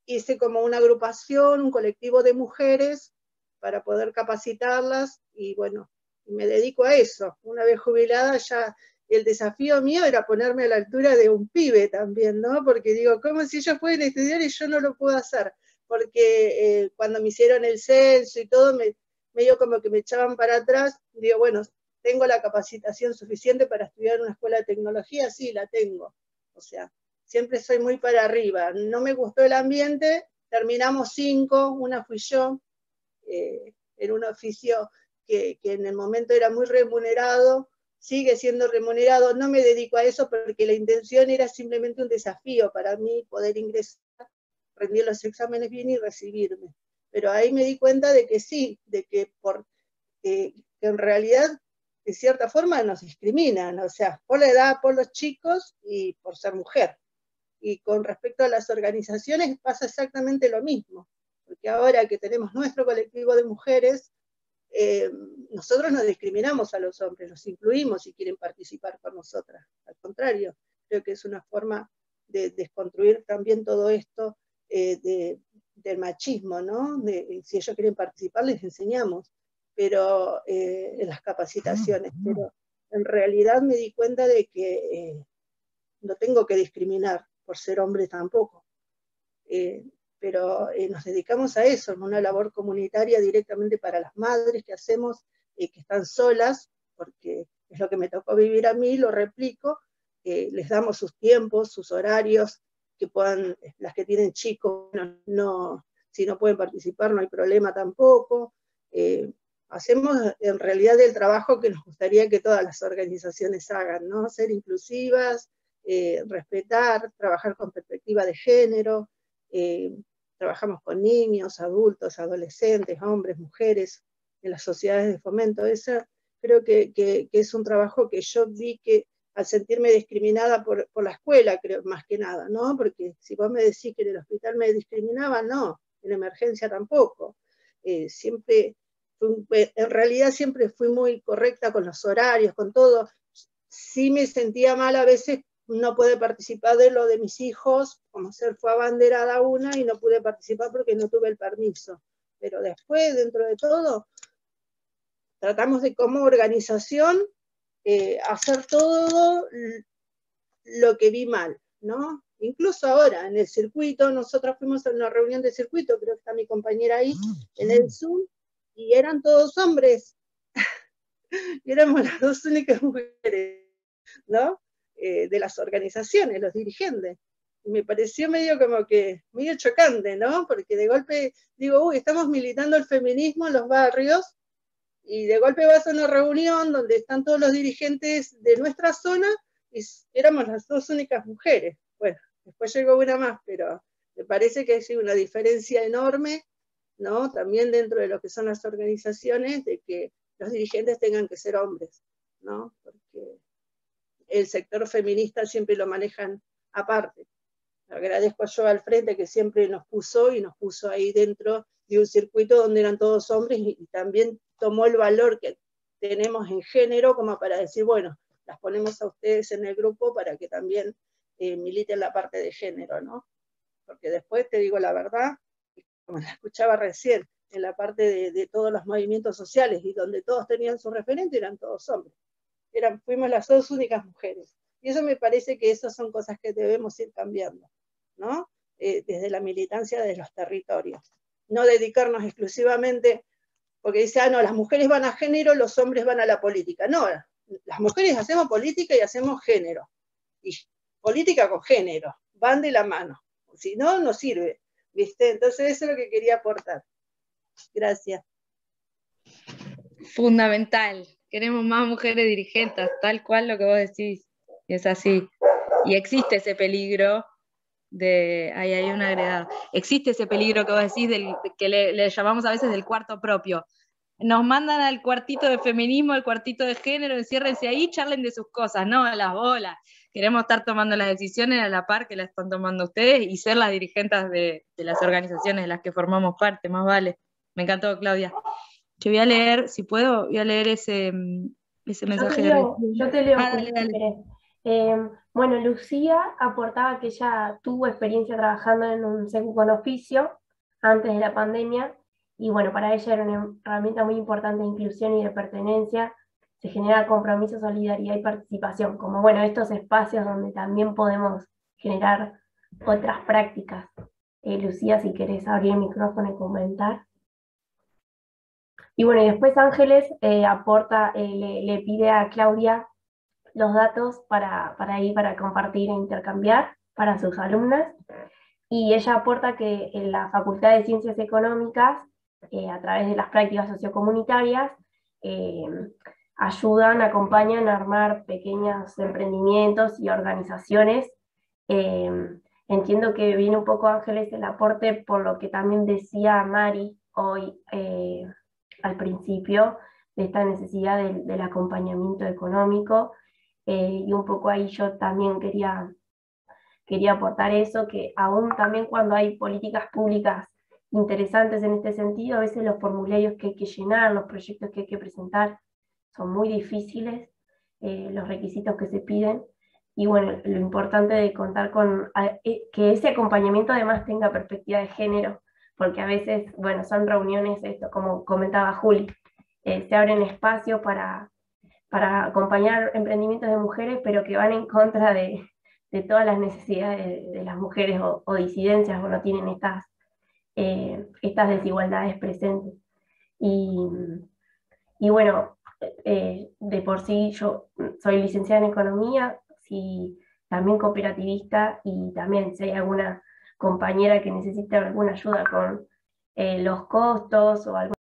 hice como una agrupación, un colectivo de mujeres para poder capacitarlas, y bueno, me dedico a eso. Una vez jubilada ya el desafío mío era ponerme a la altura de un pibe también, ¿no? Porque digo, ¿cómo si ellos pueden estudiar y yo no lo puedo hacer? Porque cuando me hicieron el censo y todo, medio como que me echaban para atrás, digo, bueno, ¿tengo la capacitación suficiente para estudiar en una escuela de tecnología? Sí, la tengo. O sea, siempre soy muy para arriba. No me gustó el ambiente, terminamos 5, una fui yo, en un oficio que en el momento era muy remunerado, sigue siendo remunerado, no me dedico a eso porque la intención era simplemente un desafío para mí poder ingresar, rendir los exámenes bien y recibirme. Pero ahí me di cuenta de que sí, de que que en realidad de cierta forma nos discriminan, o sea, por la edad, por los chicos y por ser mujer. Y con respecto a las organizaciones pasa exactamente lo mismo, porque ahora que tenemos nuestro colectivo de mujeres, nosotros no discriminamos a los hombres, los incluimos si quieren participar con nosotras. Al contrario, creo que es una forma de desconstruir también todo esto del machismo, ¿no? Si ellos quieren participar, les enseñamos, pero en las capacitaciones. Pero en realidad me di cuenta de que no tengo que discriminar por ser hombre tampoco. Pero nos dedicamos a eso, en una labor comunitaria directamente para las madres que hacemos, que están solas, porque es lo que me tocó vivir a mí, lo replico, les damos sus tiempos, sus horarios, que puedan, las que tienen chicos, si no pueden participar no hay problema tampoco. Hacemos en realidad el trabajo que nos gustaría que todas las organizaciones hagan, ¿no? Ser inclusivas, respetar, trabajar con perspectiva de género, trabajamos con niños, adultos, adolescentes, hombres, mujeres, en las sociedades de fomento. Esa creo que es un trabajo que yo vi que al sentirme discriminada por la escuela, creo, más que nada, ¿no? Porque si vos me decís que en el hospital me discriminaban, no, en emergencia tampoco. Siempre, en realidad siempre fui muy correcta con los horarios, con todo. Sí me sentía mal a veces no pude participar de lo de mis hijos, como ser fue abanderada una y no pude participar porque no tuve el permiso. Pero después, dentro de todo, tratamos de como organización hacer todo lo que vi mal, ¿no? Incluso ahora, en el circuito, nosotros fuimos a una reunión de circuito, creo que está mi compañera ahí, en el Zoom, y eran todos hombres. Y éramos las 2 únicas mujeres, ¿no? De las organizaciones, los dirigentes. Y me pareció medio como que, medio chocante, ¿no? Porque de golpe digo, uy, estamos militando el feminismo en los barrios, y de golpe vas a una reunión donde están todos los dirigentes de nuestra zona, y éramos las 2 únicas mujeres. Bueno, después llegó una más, pero me parece que hay una diferencia enorme, ¿no? También dentro de lo que son las organizaciones, de que los dirigentes tengan que ser hombres, ¿no? Porque el sector feminista siempre lo manejan aparte. Agradezco yo al Frente que siempre nos puso ahí dentro de un circuito donde eran todos hombres, y también tomó el valor que tenemos en género como para decir, bueno, las ponemos a ustedes en el grupo para que también militen la parte de género, ¿no? Porque después, te digo la verdad, como la escuchaba recién, en la parte de todos los movimientos sociales y donde todos tenían su referente, eran todos hombres. Fuimos las 2 únicas mujeres. Y eso me parece que esas son cosas que debemos ir cambiando, ¿no? Desde la militancia de los territorios. No dedicarnos exclusivamente, porque dice, no, las mujeres van a género, los hombres van a la política. No, las mujeres hacemos política y hacemos género. Y política con género, van de la mano. Si no, no sirve, ¿viste? Entonces eso es lo que quería aportar. Gracias. Fundamental. Queremos más mujeres dirigentes, tal cual lo que vos decís. Es así. Y existe ese peligro ahí hay un agregado, existe ese peligro que vos decís, que le llamamos a veces del cuarto propio. Nos mandan al cuartito de feminismo, al cuartito de género, enciérrense ahí, charlen de sus cosas, no a las bolas. Queremos estar tomando las decisiones a la par que las están tomando ustedes y ser las dirigentes de las organizaciones de las que formamos parte, más vale. Me encantó, Claudia. Yo voy a leer, si puedo, voy a leer ese mensaje. Yo te leo, dale, si dale. querés. Bueno, Lucía aportaba que ella tuvo experiencia trabajando en un CECU con oficio antes de la pandemia, y bueno, para ella era una herramienta muy importante de inclusión y de pertenencia. Se genera compromiso, solidaridad y participación, como bueno, estos espacios donde también podemos generar otras prácticas. Lucía, si querés abrir el micrófono y comentar. Y bueno, y después Ángeles aporta, le pide a Claudia los datos para compartir e intercambiar para sus alumnas, y ella aporta que en la Facultad de Ciencias Económicas, a través de las prácticas sociocomunitarias, ayudan, acompañan a armar pequeños emprendimientos y organizaciones. Entiendo que viene un poco, Ángeles, el aporte por lo que también decía Mari hoy al principio, de esta necesidad del acompañamiento económico. Y un poco ahí yo también quería aportar eso, que aún también cuando hay políticas públicas interesantes en este sentido, a veces los formularios que hay que llenar, los proyectos que hay que presentar, son muy difíciles, los requisitos que se piden, y bueno, lo importante de contar con que ese acompañamiento además tenga perspectiva de género, porque a veces, bueno, son reuniones, esto como comentaba Juli, se abren espacios para acompañar emprendimientos de mujeres, pero que van en contra de todas las necesidades de las mujeres o disidencias, o no tienen estas desigualdades presentes. Y bueno, de por sí yo soy licenciada en Economía, también cooperativista, y también si hay alguna compañera que necesite alguna ayuda con los costos o algo